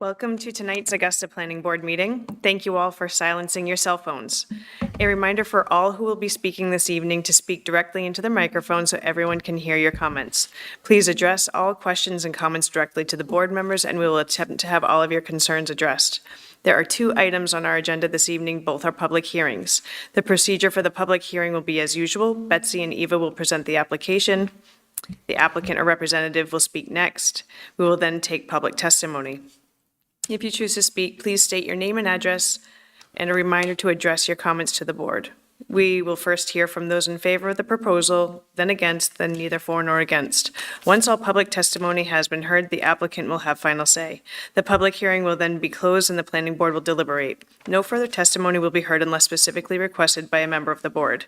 Welcome to tonight's Augusta Planning Board meeting. Thank you all for silencing your cell phones. A reminder for all who will be speaking this evening to speak directly into the microphone so everyone can hear your comments. Please address all questions and comments directly to the board members, and we will attempt to have all of your concerns addressed. There are 2 items on our agenda this evening. Both are public hearings. The procedure for the public hearing will be as usual. Betsy and Eva will present the application. The applicant or representative will speak next. We will then take public testimony. If you choose to speak, please state your name and address, and a reminder to address your comments to the board. We will first hear from those in favor of the proposal, then against, then neither for nor against. Once all public testimony has been heard, the applicant will have final say. The public hearing will then be closed and the planning board will deliberate. No further testimony will be heard unless specifically requested by a member of the board.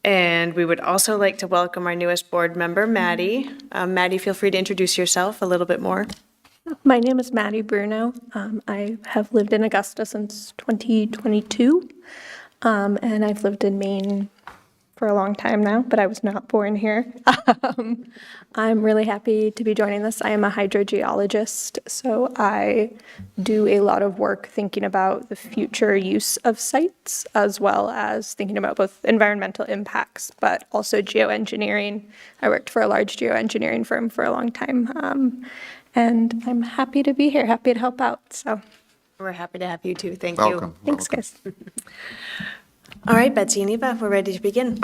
And we would also like to welcome our newest board member, Maddie. Maddie, feel free to introduce yourself a little bit more. My name is Maddie Bruno. I have lived in Augusta since 2022, and I've lived in Maine for a long time now, but I was not born here. I'm really happy to be joining this. I am a hydrogeologist, so I do a lot of work thinking about the future use of sites, as well as thinking about both environmental impacts, but also geoengineering. I worked for a large geoengineering firm for a long time. And I'm happy to be here, happy to help out, so. We're happy to have you too. Thank you. Welcome. Thanks, guys. All right, Betsy and Eva, we're ready to begin.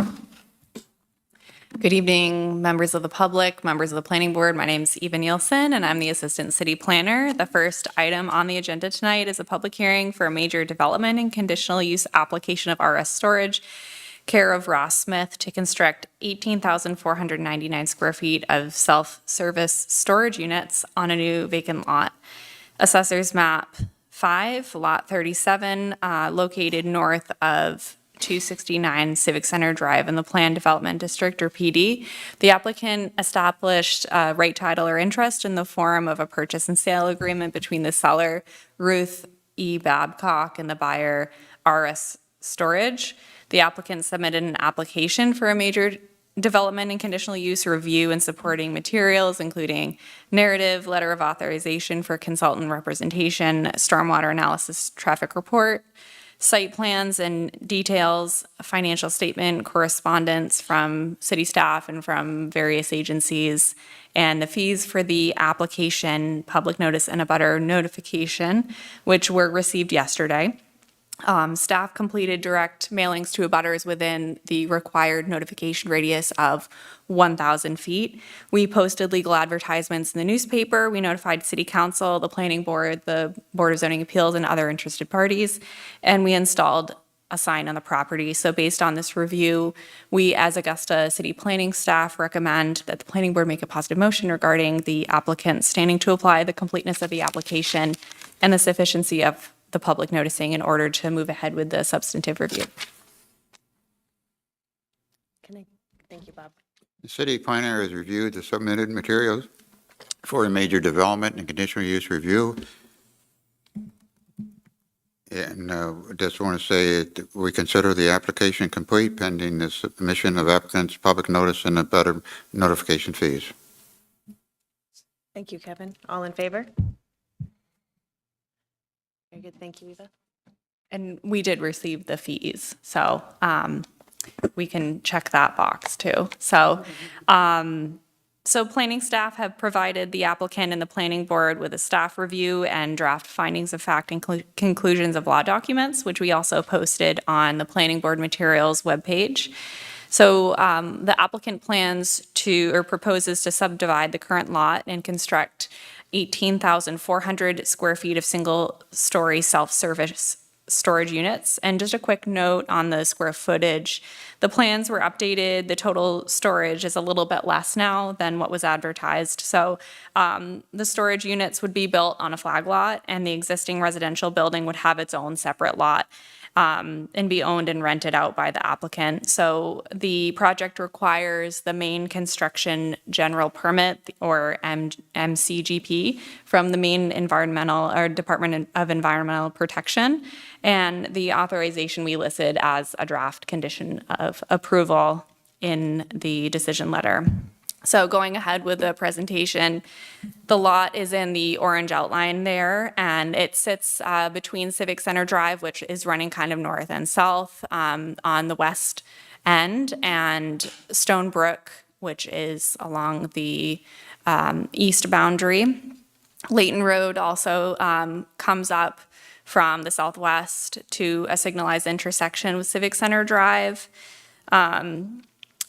Good evening, members of the public, members of the planning board. My name is Eva Nielsen, and I'm the assistant city planner. The first item on the agenda tonight is a public hearing for a major development and conditional use application of RS Storage, care of Ross Smith, to construct 18,499 square feet of self-service storage units on a new vacant lot. Assessor's map 5, lot 37, located north of 269 Civic Center Drive in the Planned Development District, or PD. The applicant established right title or interest in the form of a purchase and sale agreement between the seller, Ruth E. Babcock, and the buyer, RS Storage. The applicant submitted an application for a major development and conditional use review and supporting materials, including narrative, letter of authorization for consultant representation, stormwater analysis traffic report, site plans and details, a financial statement, correspondence from city staff and from various agencies, and the fees for the application, public notice, and abutter notification, which were received yesterday. Staff completed direct mailings to abutters within the required notification radius of 1,000 feet. We posted legal advertisements in the newspaper. We notified City Council, the Planning Board, the Board of Zoning Appeals, and other interested parties, and we installed a sign on the property. So based on this review, we as Augusta City Planning staff recommend that the Planning Board make a positive motion regarding the applicant standing to apply, the completeness of the application, and the sufficiency of the public noticing in order to move ahead with the substantive review. Thank you, Bob. The city planner has reviewed the submitted materials for a major development and conditional use review. And just want to say that we consider the application complete pending the submission of applicant's public notice and abutter notification fees. Thank you, Kevin. All in favor? Very good. Thank you, Eva. And we did receive the fees, so we can check that box too. So, so planning staff have provided the applicant and the planning board with a staff review and draft findings of fact and conclusions of law documents, which we also posted on the planning board materials webpage. So the applicant plans to, or proposes to subdivide the current lot and construct 18,400 square feet of single-story self-service storage units. And just a quick note on the square footage. The plans were updated. The total storage is a little bit less now than what was advertised. So the storage units would be built on a flag lot, and the existing residential building would have its own separate lot. And be owned and rented out by the applicant. So the project requires the main construction general permit, or MCGP, from the Maine Environmental or Department of Environmental Protection, and the authorization we listed as a draft condition of approval in the decision letter. So going ahead with the presentation, the lot is in the orange outline there, and it sits between Civic Center Drive, which is running kind of north and south on the west end, and Stone Brook, which is along the east boundary. Layton Road also comes up from the southwest to a signalized intersection with Civic Center Drive.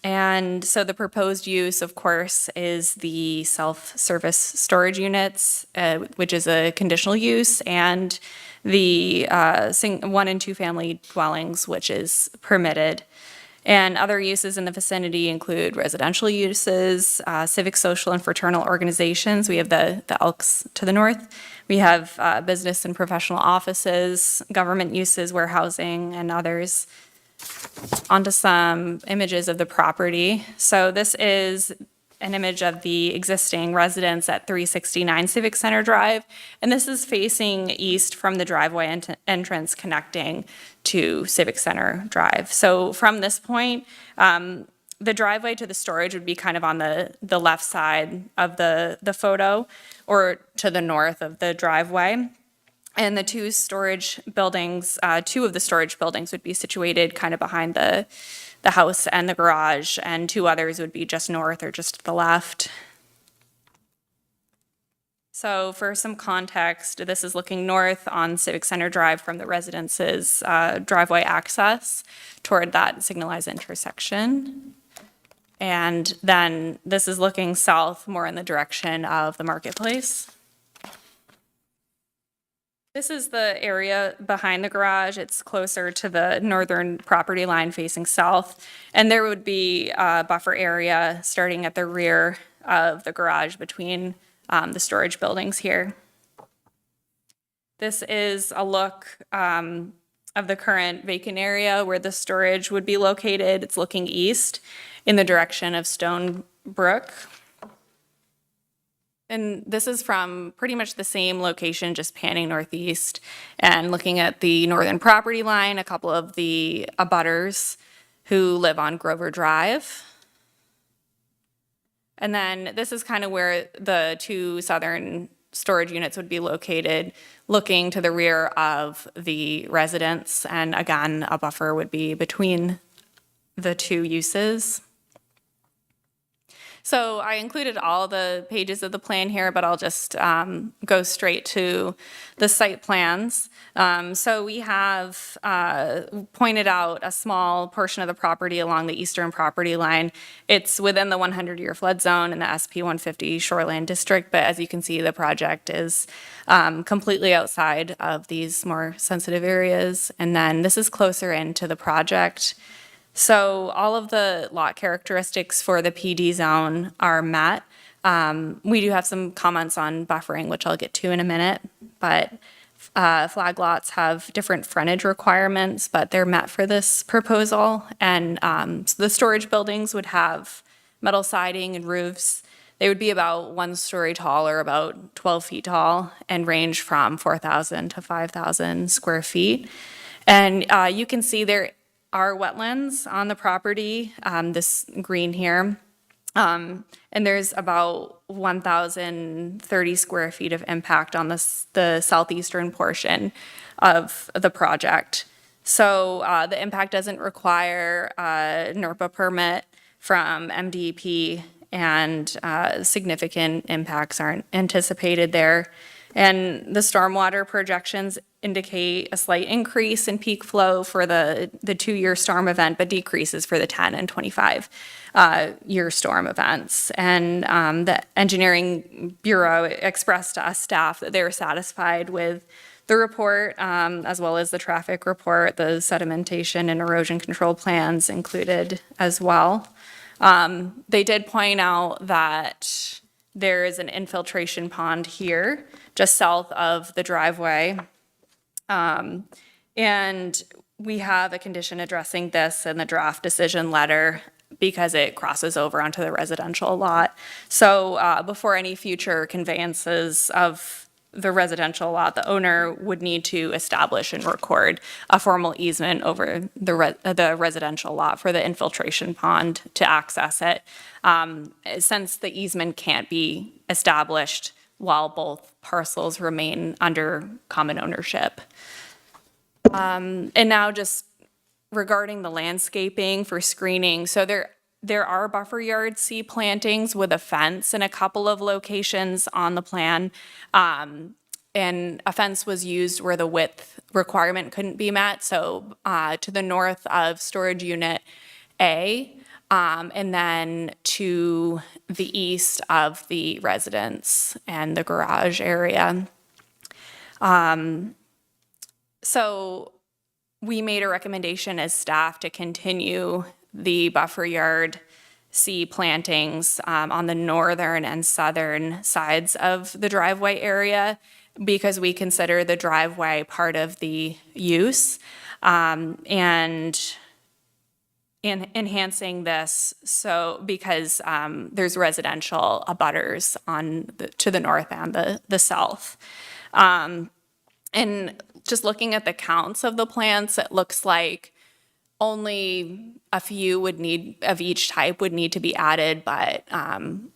And so the proposed use, of course, is the self-service storage units, which is a conditional use, and the 1 and 2 family dwellings, which is permitted. And other uses in the vicinity include residential uses, civic, social, and fraternal organizations. We have the Elks to the north. We have business and professional offices, government uses, warehousing, and others. Onto some images of the property. So this is an image of the existing residence at 369 Civic Center Drive, and this is facing east from the driveway entrance connecting to Civic Center Drive. So from this point, the driveway to the storage would be kind of on the left side of the photo, or to the north of the driveway. And the two storage buildings, 2 of the storage buildings would be situated kind of behind the house and the garage, and 2 others would be just north or just to the left. So for some context, this is looking north on Civic Center Drive from the residence's driveway access toward that signalized intersection. And then this is looking south, more in the direction of the marketplace. This is the area behind the garage. It's closer to the northern property line facing south. And there would be a buffer area starting at the rear of the garage between the storage buildings here. This is a look of the current vacant area where the storage would be located. It's looking east in the direction of Stone Brook. And this is from pretty much the same location, just panning northeast and looking at the northern property line, a couple of the abutters who live on Grover Drive. And then this is kind of where the 2 southern storage units would be located, looking to the rear of the residence. And again, a buffer would be between the 2 uses. So I included all the pages of the plan here, but I'll just go straight to the site plans. So we have pointed out a small portion of the property along the eastern property line. It's within the 100-year flood zone in the SP 150 shoreline district, but as you can see, the project is completely outside of these more sensitive areas. And then this is closer into the project. So all of the lot characteristics for the PD zone are met. We do have some comments on buffering, which I'll get to in a minute, but flag lots have different frontage requirements, but they're met for this proposal. And so the storage buildings would have metal siding and roofs. They would be about 1 story tall or about 12 feet tall and range from 4,000 to 5,000 square feet. And you can see there are wetlands on the property, this green here. And there's about 1,030 square feet of impact on the southeastern portion of the project. So the impact doesn't require a NERPA permit from MDEP, and significant impacts aren't anticipated there. And the stormwater projections indicate a slight increase in peak flow for the 2-year storm event, but decreases for the 10 and 25-year storm events. And the Engineering Bureau expressed to us staff that they were satisfied with the report, as well as the traffic report, the sedimentation and erosion control plans included as well. They did point out that there is an infiltration pond here, just south of the driveway. And we have a condition addressing this in the draft decision letter because it crosses over onto the residential lot. So before any future conveyances of the residential lot, the owner would need to establish and record a formal easement over the residential lot for the infiltration pond to access it. Since the easement can't be established while both parcels remain under common ownership. And now just regarding the landscaping for screening, so there are buffer yard C plantings with a fence in a couple of locations on the plan. And a fence was used where the width requirement couldn't be met. So to the north of storage unit A, and then to the east of the residence and the garage area. So we made a recommendation as staff to continue the buffer yard C plantings on the northern and southern sides of the driveway area because we consider the driveway part of the use and enhancing this so because there's residential abutters to the north and the south. And just looking at the counts of the plants, it looks like only a few of each type would need to be added, but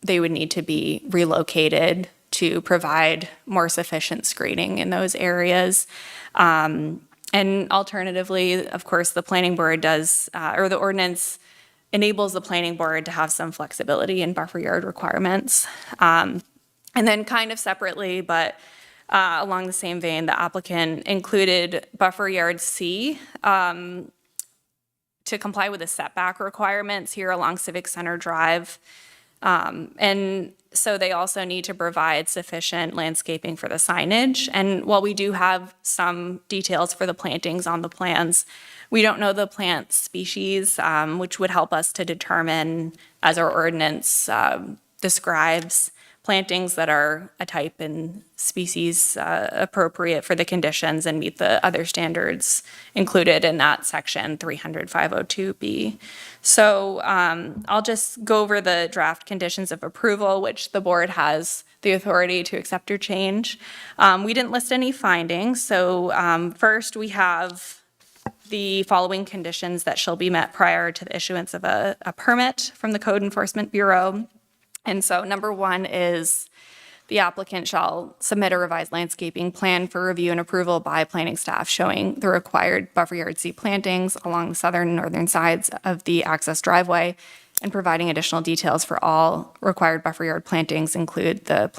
they would need to be relocated to provide more sufficient screening in those areas. And alternatively, of course, the planning board does, or the ordinance enables the planning board to have some flexibility in buffer yard requirements. And then kind of separately, but along the same vein, the applicant included buffer yard C to comply with the setback requirements here along Civic Center Drive. And so they also need to provide sufficient landscaping for the signage. And while we do have some details for the plantings on the plans, we don't know the plant species, which would help us to determine, as our ordinance describes, plantings that are a type and species appropriate for the conditions and meet the other standards included in that section 300-502B. So I'll just go over the draft conditions of approval, which the board has the authority to accept or change. We didn't list any findings. So first we have the following conditions that shall be met prior to the issuance of a permit from the Code Enforcement Bureau. And so number one is the applicant shall submit a revised landscaping plan for review and approval by planning staff showing the required buffer yard C plantings along the southern and northern sides of the access driveway and providing additional details for all required buffer yard plantings including the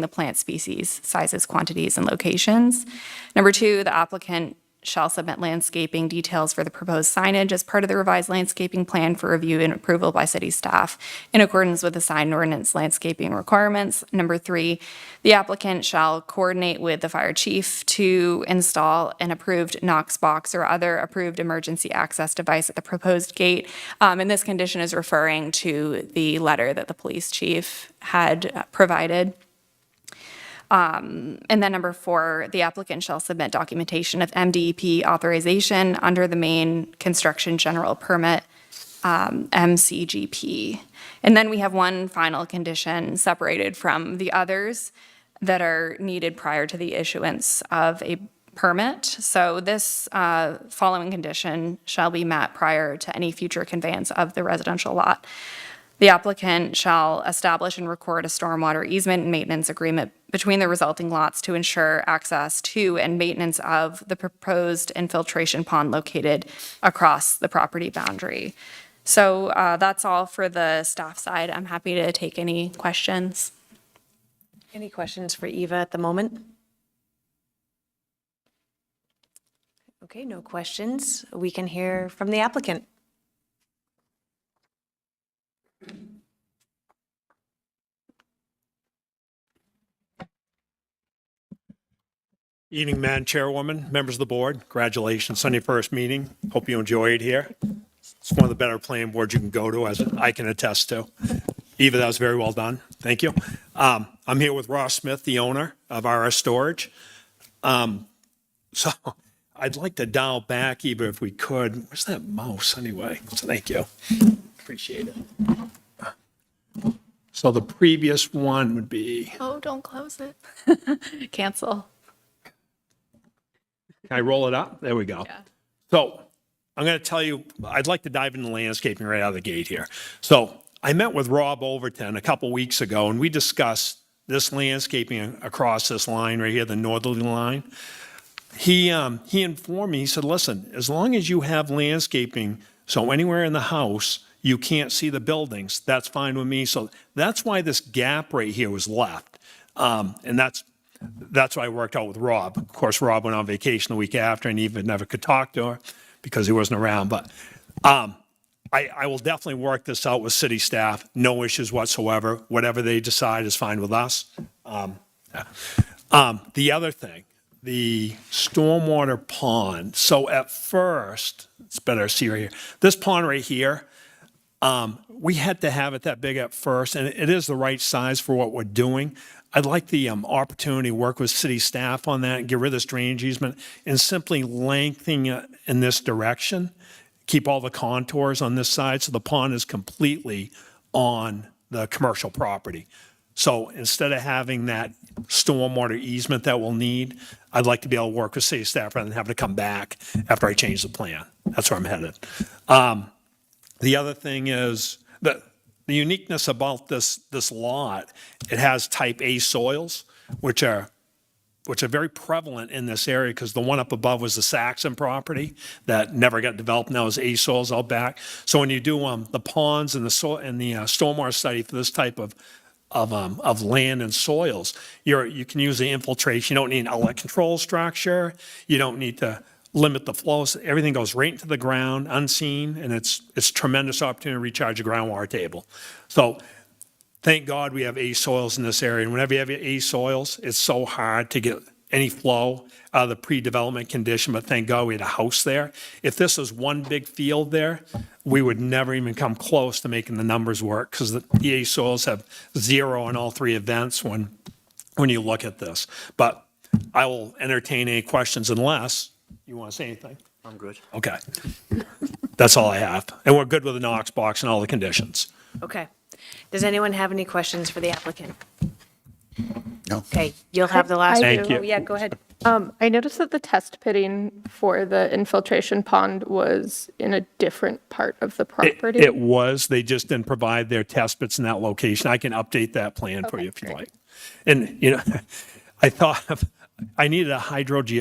plant species, sizes, quantities, and locations. Number two, the applicant shall submit landscaping details for the proposed signage as part of the revised landscaping plan for review and approval by city staff in accordance with the sign ordinance landscaping requirements. Number three, the applicant shall coordinate with the fire chief to install an approved Knox box or other approved emergency access device at the proposed gate. And this condition is referring to the letter that the police chief had provided. And then number four, the applicant shall submit documentation of MDEP authorization under the main construction general permit, MCGP. And then we have one final condition separated from the others that are needed prior to the issuance of a permit. So this following condition shall be met prior to any future conveyance of the residential lot. The applicant shall establish and record a stormwater easement and maintenance agreement between the resulting lots to ensure access to and maintenance of the proposed infiltration pond located across the property boundary. So that's all for the staff side. I'm happy to take any questions. Any questions for Eva at the moment? Okay, no questions. We can hear from the applicant. Evening, Madam Chairwoman, members of the board. Congratulations on your first meeting. Hope you enjoy it here. It's one of the better planning boards you can go to, as I can attest to. Eva, that was very well done. Thank you. I'm here with Ross Smith, the owner of RS Storage. So I'd like to dial back, Eva, if we could. Where's that mouse anyway? So thank you. Appreciate it. So the previous one would be, Oh, don't close it. Cancel. can I roll it up? There we go. Yeah. So I'm going to tell you, I'd like to dive into landscaping right out of the gate here. So I met with Rob Overton a couple weeks ago, and we discussed this landscaping across this line right here, the northerly line. He informed me, he said, listen, as long as you have landscaping, so anywhere in the house, you can't see the buildings, that's fine with me. So that's why this gap right here was left. And that's why I worked out with Rob. Of course, Rob went on vacation the week after and even never could talk to her because he wasn't around. But I will definitely work this out with city staff. No issues whatsoever. Whatever they decide is fine with us. The other thing, the stormwater pond. So at first, it's better to see right here. This pond right here, we had to have it that big at first, and it is the right size for what we're doing. I'd like the opportunity to work with city staff on that and get rid of this drainage easement and simply lengthening it in this direction, keep all the contours on this side so the pond is completely on the commercial property. So instead of having that stormwater easement that we'll need, I'd like to be able to work with city staff rather than having to come back after I change the plan. That's where I'm headed. The other thing is that the uniqueness about this lot, it has type A soils, which are very prevalent in this area because the one up above was the Saxon property that never got developed. Now is A soils out back. So when you do the ponds and the stormwater study for this type of land and soils, you can use the infiltration. You don't need an outlet control structure. You don't need to limit the flows. Everything goes right into the ground, unseen, and it's tremendous opportunity to recharge the groundwater table. So thank God we have A soils in this area. And whenever you have A soils, it's so hard to get any flow out of the pre-development condition, but thank God we had a house there. If this was one big field there, we would never even come close to making the numbers work because the A soils have 0 on all 3 events when you look at this. But I will entertain any questions unless you want to say anything. I'm good. Okay. That's all I have. And we're good with the Knox box and all the conditions. Okay. Does anyone have any questions for the applicant? No. Okay, you'll have the last. I Thank you. Oh, yeah, go ahead. I noticed that the test pitting for the infiltration pond was in a different part of the property. It was, they just didn't provide their test bits in that location. I can update that plan for you if you like. And, I thought I needed a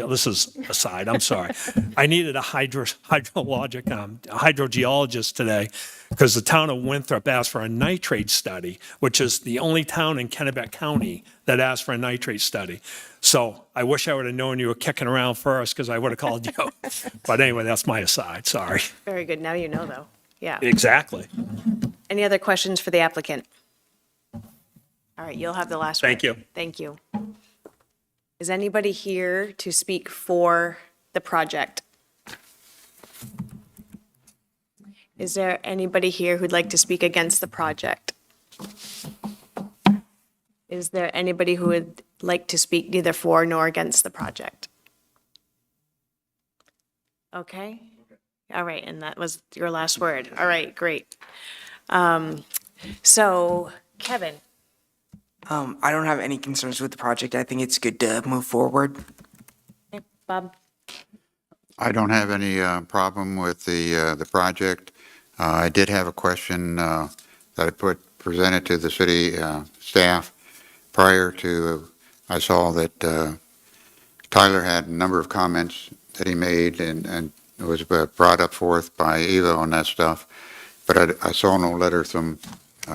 this is aside, I'm sorry. I needed a hydrogeologist today because the town of Winthrop asked for a nitrate study, which is the only town in Kennebec County that asked for a nitrate study. So I wish I would have known you were kicking around first because I would have called you. But anyway, that's my aside, sorry. Very good. Now you know, though. Yeah. Exactly. Any other questions for the applicant? All right, you'll have the last word. Thank you. Thank you. Is anybody here to speak for the project? Is there anybody here who'd like to speak against the project? Is there anybody who would like to speak neither for nor against the project? Okay. All right, and that was your last word. All right, great. So, Kevin, I don't have any concerns with the project. I think it's good to move forward. Bob? I don't have any problem with the project. I did have a question that I presented to the city staff prior to, I saw that Tyler had a number of comments that he made and it was brought up forth by Eva on that stuff, but I saw no letter from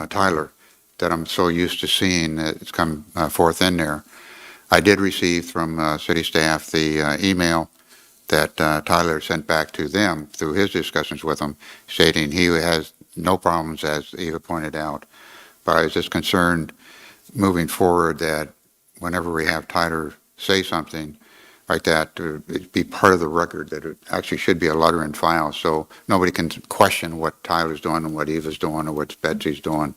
Tyler that I'm so used to seeing that it's come forth in there. I did receive from city staff the email that Tyler sent back to them through his discussions with them, stating he has no problems, as Eva pointed out. But I was just concerned moving forward that whenever we have Tyler say something like that, it'd be part of the record, that it actually should be a letter in file, so nobody can question what Tyler's doing and what Eva's doing or what Betsy's doing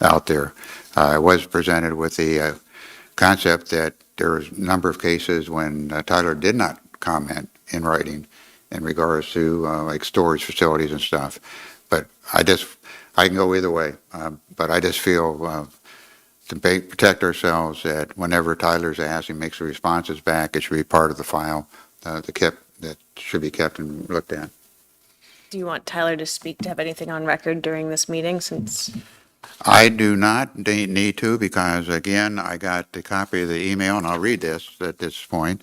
out there. I was presented with the concept that there was a number of cases when Tyler did not comment in writing in regards to like storage facilities and stuff. But I can go either way, but I just feel protect ourselves that whenever Tyler's asked, he makes the responses back, it should be part of the file, that should be kept and looked at. Do you want Tyler to speak, to have anything on record during this meeting, since? I do not need to, because again, I got the copy of the email, and I'll read this at this point.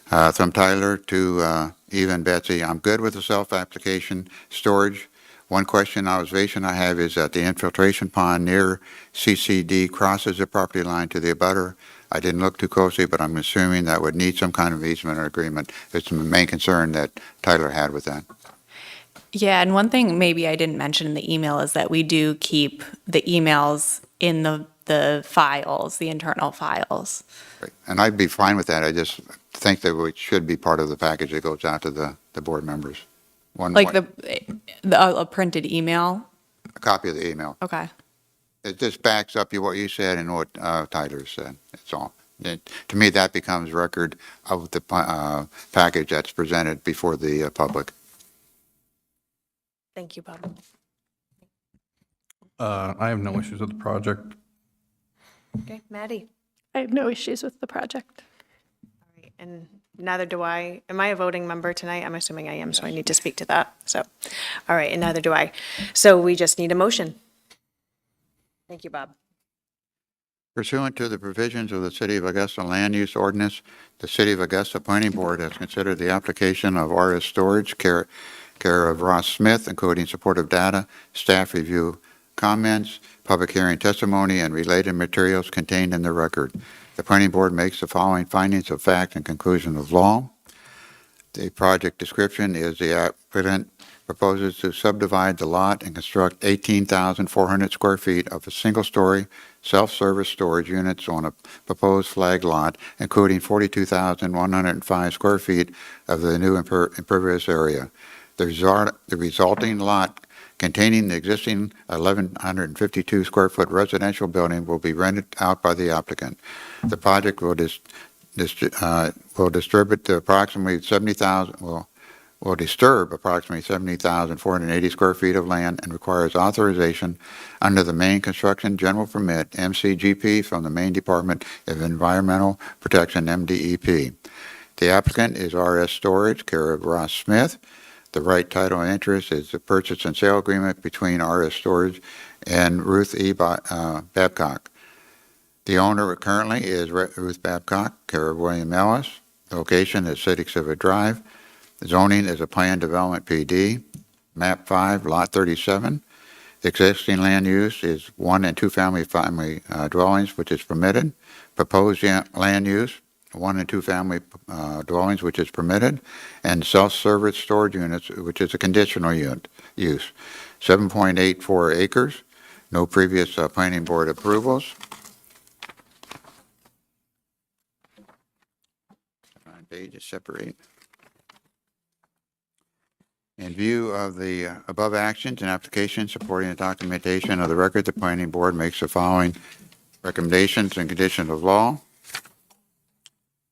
From Tyler to Eva and Betsy, I'm good with the self-application storage. One observation I have is that the infiltration pond near CCD crosses the property line to the abutter. I didn't look too closely, but I'm assuming that would need some kind of easement or agreement. It's the main concern that Tyler had with that. Yeah, and one thing maybe I didn't mention in the email is that we do keep the emails in the files, the internal files. Right. And I'd be fine with that. I just think that it should be part of the package that goes out to the board members. Like a printed email? A copy of the email. Okay. It just backs up what you said and what Tyler said. That's all. To me, that becomes record of the package that's presented before the public. Thank you, Bob. I have no issues with the project. Okay, Maddie? I have no issues with the project. All right, and neither do I. Am I a voting member tonight? I'm assuming I am, so I need to speak to that. So, all right, and neither do I. So we just need a motion. Thank you, Bob. Pursuant to the provisions of the City of Augusta Land Use Ordinance, the City of Augusta Planning Board has considered the application of RS Storage, care of Ross Smith, including supportive data, staff review comments, public hearing testimony, and related materials contained in the record. The Planning Board makes the following findings of fact and conclusion of law. The project description is the applicant proposes to subdivide the lot and construct 18,400 square feet of a single-story self-service storage units on a proposed flag lot, including 42,105 square feet of the new impervious area. The resulting lot containing the existing 1,152 square foot residential building will be rented out by the applicant. The project will distribute to approximately 70,000, will disturb approximately 70,480 square feet of land and requires authorization under the Maine Construction General Permit, MCGP, from the Maine Department of Environmental Protection, MDEP. The applicant is RS Storage, care of Ross Smith. The right title and interest is the purchase and sale agreement between RS Storage and Ruth E. Babcock. The owner currently is Ruth Babcock, care of William Ellis. Location is City Exhibit Drive. Zoning is a planned development PD. Map 5, Lot 37. The existing land use is 1 and 2 family dwellings, which is permitted. Proposed land use, 1 and 2 family dwellings, which is permitted, and self-service storage units, which is a conditional use. 7.84 acres, no previous planning board approvals. Pages separate. In view of the above actions and applications supporting the documentation of the record, the planning board makes the following recommendations and conditions of law.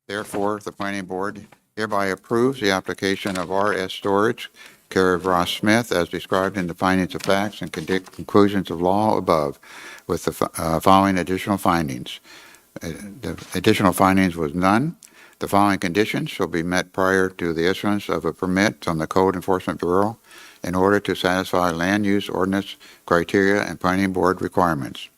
Therefore, the planning board hereby approves the application of RS Storage, care of Ross Smith, as described in the findings of facts and conclusions of law above, with the following additional findings. The additional findings was none. The following conditions shall be met prior to the issuance of a permit from the Code Enforcement Bureau in order to satisfy land use ordinance criteria and planning board requirements.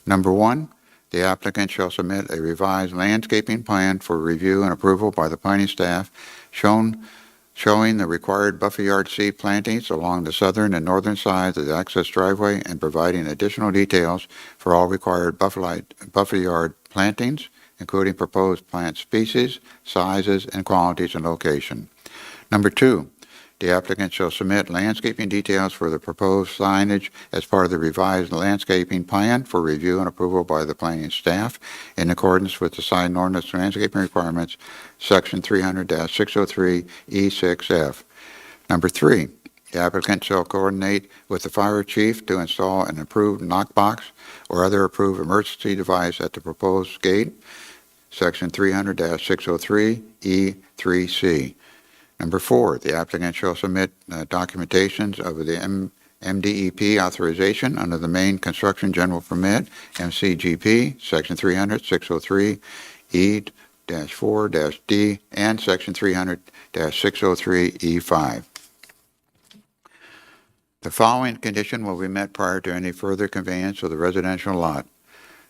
Number 1, the applicant shall submit a revised landscaping plan for review and approval by the planning staff showing the required buffer yard seed plantings along the southern and northern sides of the access driveway and providing additional details for all required buffer yard plantings, including proposed plant species, sizes, and qualities and location. Number 2, the applicant shall submit landscaping details for the proposed signage as part of the revised landscaping plan for review and approval by the planning staff in accordance with the sign ordinance landscaping requirements, section 300-603E6F. Number 3, the applicant shall coordinate with the fire chief to install an approved knockbox or other approved emergency device at the proposed gate, section 300-603E3C. Number 4, the applicant shall submit documentations of the MDEP authorization under the Main Construction General Permit, MCGP, Section 300, 603E-4-D, and Section 300-603E5. The following condition will be met prior to any further conveyance of the residential lot.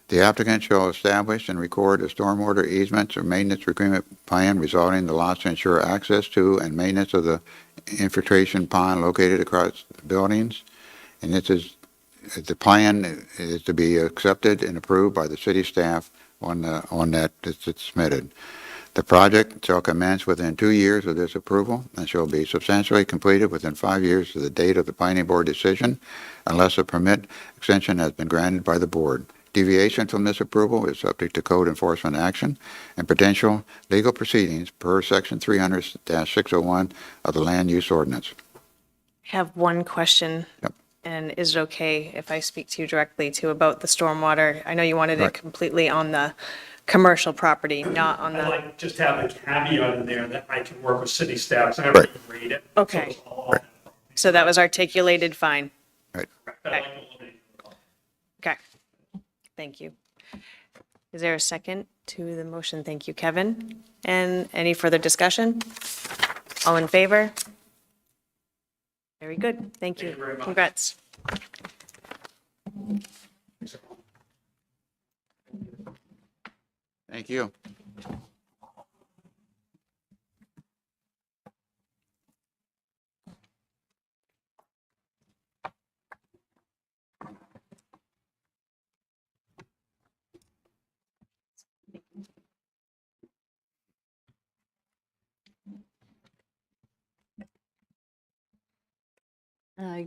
The applicant shall establish and record a stormwater easements or maintenance agreement plan resulting in the lots to ensure access to and maintenance of the infiltration pond located across the buildings. And the plan is to be accepted and approved by the city staff on that it's submitted. The project shall commence within 2 years of this approval and shall be substantially completed within 5 years of the date of the planning board decision unless a permit extension has been granted by the board. Deviation from this approval is subject to code enforcement action and potential legal proceedings per Section 300-601 of the Land Use Ordinance. I have one question. Yep. And is it okay if I speak to you directly too about the stormwater? I know you wanted it Right. completely on the commercial property, not on I'd the, like just have a caveat in there that I can work with city staff, so I Right. can read it. Okay. So it's all- so that was articulated fine. Right. I'd like to eliminate it. Okay. Thank you. Is there a second to the motion? Thank you, Kevin. And any further discussion? All in favor? Very good. Thank you. Thank you very much. Congrats. Thank you.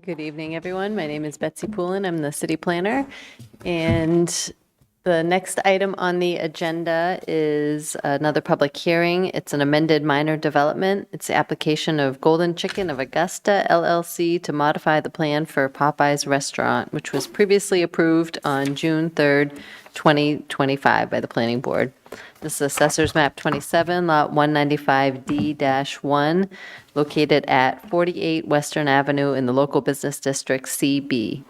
Good evening, everyone. My name is Betsy Poulin. I'm the city planner. And the next item on the agenda is another public hearing. It's an amended minor development. It's the application of Golden Chicken of Augusta LLC to modify the plan for Popeye's Restaurant, which was previously approved on June 3rd, 2025 by the planning board. This is Assessor's Map 27, Lot 195D-1, located at 48 Western Avenue in the local business district CB.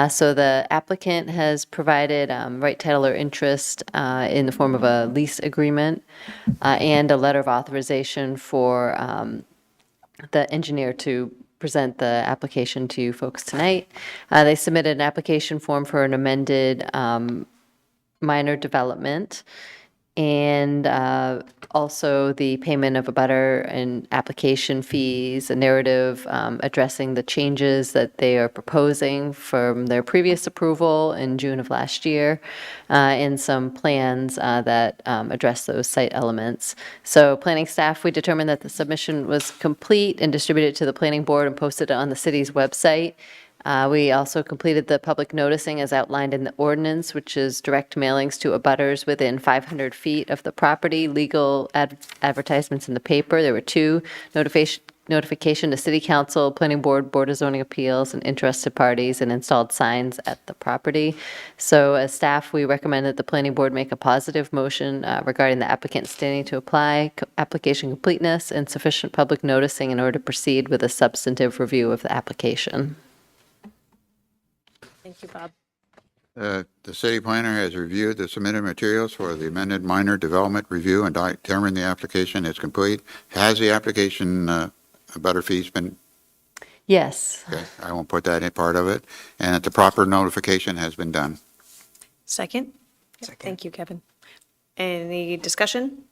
So the applicant has provided right title or interest in the form of a lease agreement and a letter of authorization for the engineer to present the application to you folks tonight. They submitted an application form for an amended minor development, and also the payment of a butter and application fees, a narrative addressing the changes that they are proposing from their previous approval in June of last year, and some plans that address those site elements. So planning staff, we determined that the submission was complete and distributed to the planning board and posted it on the city's website. We also completed the public noticing as outlined in the ordinance, which is direct mailings to abutters within 500 feet of the property, legal advertisements in the paper. There were 2, notification to City Council, Planning Board, Board of Zoning Appeals, and interested parties, and installed signs at the property. So as staff, we recommend that the Planning Board make a positive motion regarding the applicant standing to apply, application completeness, and sufficient public noticing in order to proceed with a substantive review of the application. Thank you, Bob. The city planner has reviewed the submitted materials for the amended minor development review and determined the application is complete. Has the application butter fees been, Yes. okay, I won't put that in part of it, and that the proper notification has been done. Second? Second. Thank you, Kevin. Any discussion?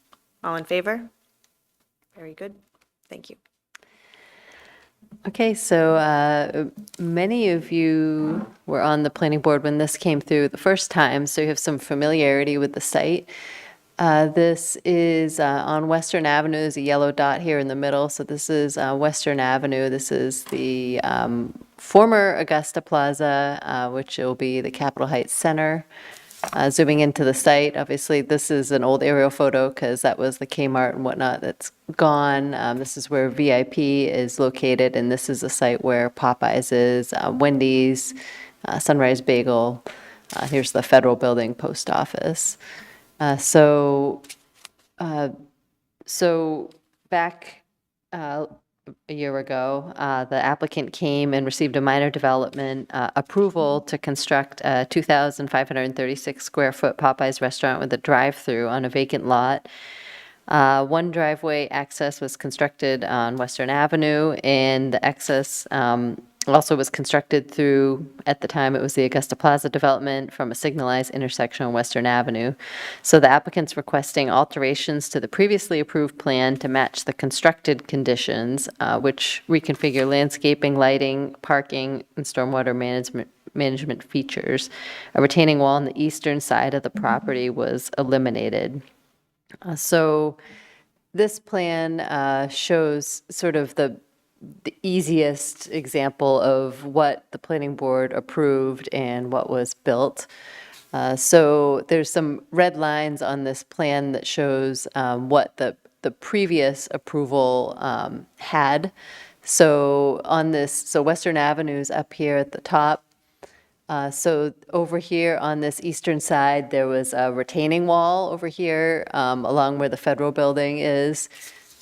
All in favor? Very good. Thank you. Okay, so many of you were on the planning board when this came through the first time, so you have some familiarity with the site. This is on Western Avenue. There's a yellow dot here in the middle, so this is Western Avenue. This is the former Augusta Plaza, which will be the Capitol Heights Center. Zooming into the site, obviously, this is an old aerial photo because that was the Kmart and whatnot that's gone. This is where VIP is located, and this is a site where Popeyes is, Wendy's, Sunrise Bagel. Here's the Federal Building Post Office. So back a year ago, the applicant came and received a minor development approval to construct a 2,536 square foot Popeyes restaurant with a drive-through on a vacant lot. One driveway access was constructed on Western Avenue, and the access also was constructed through, at the time, it was the Augusta Plaza development from a signalized intersection on Western Avenue. So the applicant's requesting alterations to the previously approved plan to match the constructed conditions, which reconfigure landscaping, lighting, parking, and stormwater management features. A retaining wall on the eastern side of the property was eliminated. So this plan shows sort of the easiest example of what the planning board approved and what was built. So there's some red lines on this plan that shows what the previous approval had. So on this, so Western Avenue's up here at the top. So over here on this eastern side, there was a retaining wall over here along where the federal building is.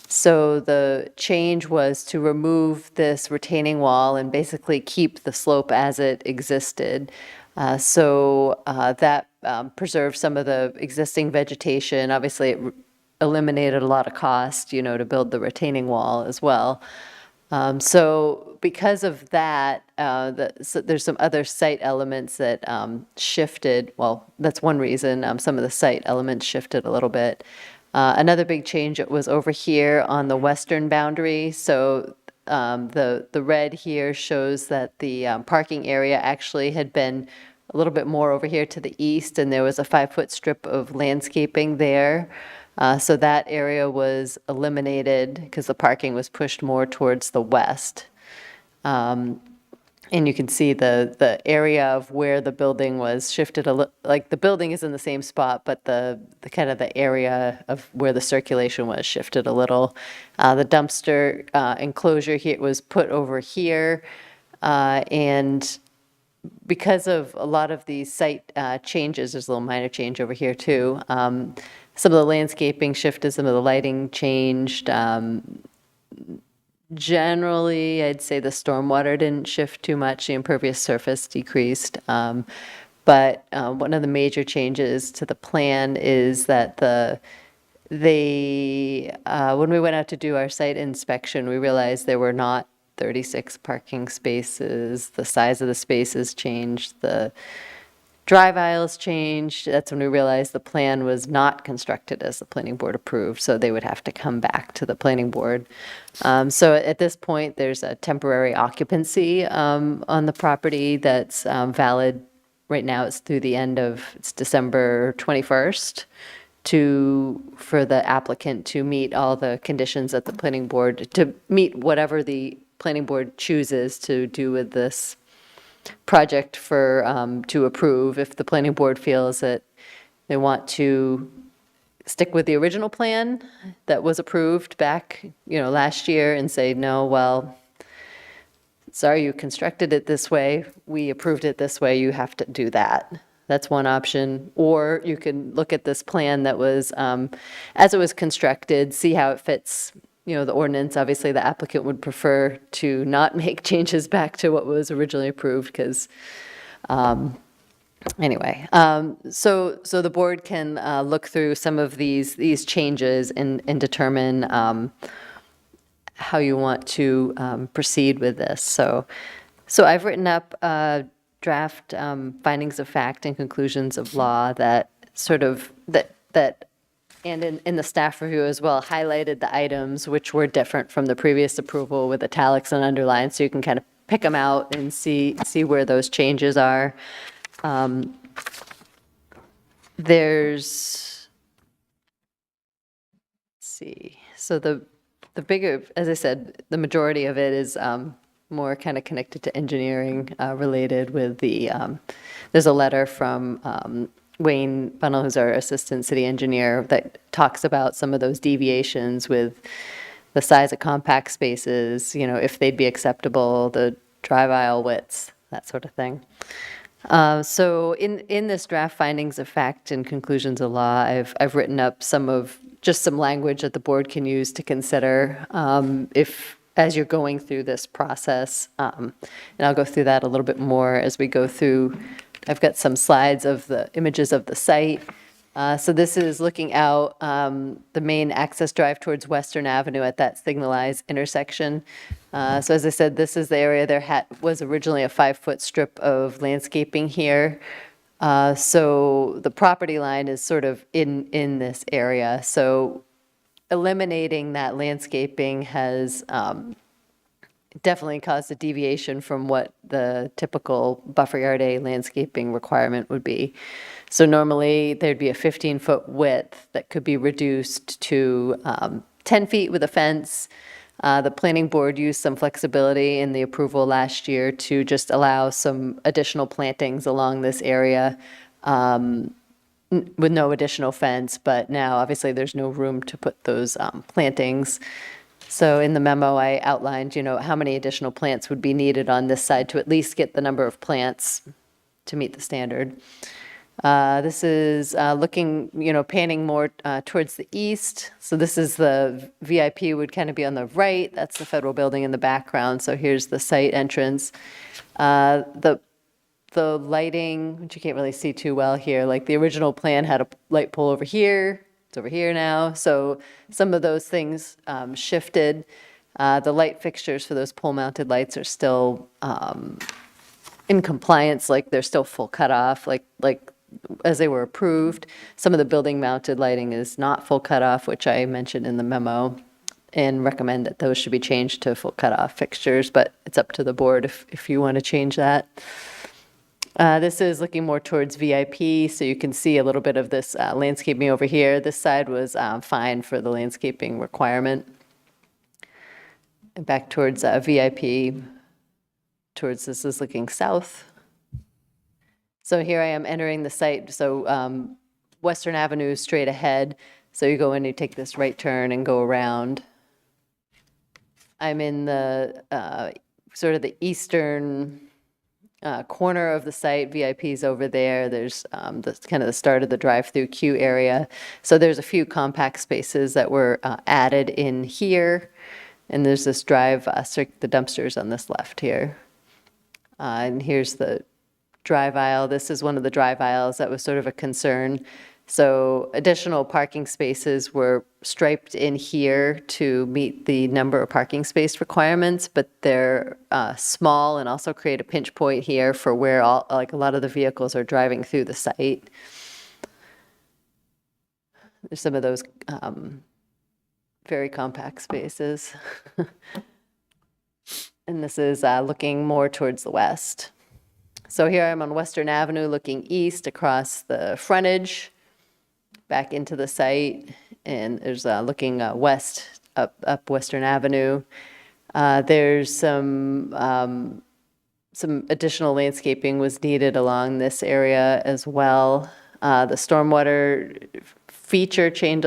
So the change was to remove this retaining wall and basically keep the slope as it existed. So that preserved some of the existing vegetation. Obviously, it eliminated a lot of cost, to build the retaining wall as well. So because of that, so there's some other site elements that shifted. Well, that's one reason. Some of the site elements shifted a little bit. Another big change was over here on the western boundary. So the red here shows that the parking area actually had been a little bit more over here to the east, and there was a 5-foot strip of landscaping there. So that area was eliminated because the parking was pushed more towards the west. And you can see the area of where the building was shifted like the building is in the same spot, but the kind of the area of where the circulation was shifted a little. The dumpster enclosure here was put over here, and because of a lot of these site changes, there's a little minor change over here too. Some of the landscaping shifted, some of the lighting changed. Generally, I'd say the stormwater didn't shift too much. The impervious surface decreased. But one of the major changes to the plan is that when we went out to do our site inspection, we realized there were not 36 parking spaces. The size of the spaces changed. The drive aisles changed. That's when we realized the plan was not constructed as the planning board approved, so they would have to come back to the planning board. So at this point, there's a temporary occupancy on the property that's valid. Right now, it's through the end of, it's December 21st, for the applicant to meet all the conditions at the planning board, to meet whatever the planning board chooses to do with this project to approve. If the planning board feels that they want to stick with the original plan that was approved back, last year and say, no, well, sorry, you constructed it this way, we approved it this way, you have to do that. That's one option. Or you can look at this plan that was, as it was constructed, see how it fits the ordinance. Obviously, the applicant would prefer to not make changes back to what was originally approved because, anyway. So the board can look through some of these changes and determine how you want to proceed with this. So I've written up draft findings of fact and conclusions of law that and in the staff review as well, highlighted the items which were different from the previous approval with italics and underlines, so you can kind of pick them out and see where those changes are. Let's see, so the bigger, as I said, the majority of it is more kind of connected to engineering related with there's a letter from Wayne Bunnell, who's our assistant city engineer, that talks about some of those deviations with the size of compact spaces, if they'd be acceptable, the drive aisle widths, that sort of thing. So in this draft findings of fact and conclusions of law, I've written up some language that the board can use to consider if as you're going through this process. And I'll go through that a little bit more as we go through. I've got some slides of the images of the site. So this is looking out the main access drive towards Western Avenue at that signalized intersection. So as I said, this is the area. There was originally a 5-foot strip of landscaping here. So the property line is sort of in this area. So eliminating that landscaping has definitely caused a deviation from what the typical buffer yard A landscaping requirement would be. So normally, there'd be a 15-foot width that could be reduced to 10 feet with a fence. The planning board used some flexibility in the approval last year to just allow some additional plantings along this area with no additional fence, but now obviously there's no room to put those plantings. So in the memo, I outlined, how many additional plants would be needed on this side to at least get the number of plants to meet the standard. This is looking, panning more towards the east. So this is the VIP would kind of be on the right. That's the federal building in the background. So here's the site entrance. The lighting, which you can't really see too well here, like the original plan had a light pole over here. It's over here now. So some of those things shifted. The light fixtures for those pole-mounted lights are still in compliance, like they're still full cutoff, like as they were approved. Some of the building-mounted lighting is not full cutoff, which I mentioned in the memo, and recommend that those should be changed to full cutoff fixtures, but it's up to the board if you want to change that. This is looking more towards VIP, so you can see a little bit of this landscaping over here. This side was fine for the landscaping requirement. And back towards VIP, towards this is looking south. So here I am entering the site. So Western Avenue is straight ahead. So you go in, you take this right turn and go around. I'm in the sort of the eastern corner of the site. VIP's over there. There's the kind of the start of the drive-through queue area. So there's a few compact spaces that were added in here. And there's this drive, the dumpsters on this left here. And here's the drive aisle. This is one of the drive aisles that was sort of a concern. So additional parking spaces were striped in here to meet the number of parking space requirements, but they're small and also create a pinch point here for where a lot of the vehicles are driving through the site. There's some of those very compact spaces. And this is looking more towards the west. So here I'm on Western Avenue looking east across the frontage back into the site, and there's looking west up Western Avenue. There's some additional landscaping was needed along this area as well. The stormwater feature changed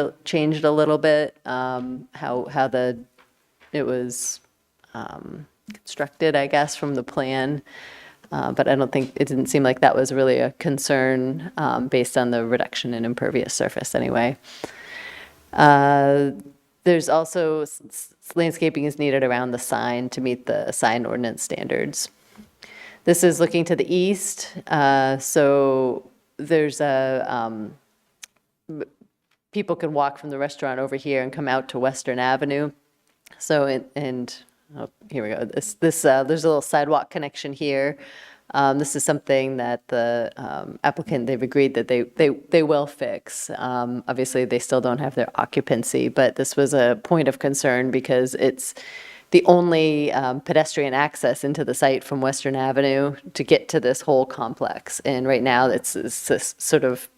a little bit, how it was constructed, I guess, from the plan. But I don't think, it didn't seem like that was really a concern based on the reduction in impervious surface anyway. There's also landscaping is needed around the sign to meet the sign ordinance standards. This is looking to the east. So there's people can walk from the restaurant over here and come out to Western Avenue. So, oh, here we go. There's a little sidewalk connection here. This is something that the applicant, they've agreed that they will fix. Obviously, they still don't have their occupancy, but this was a point of concern because it's the only pedestrian access into the site from Western Avenue to get to this whole complex. And right now, it's this sort of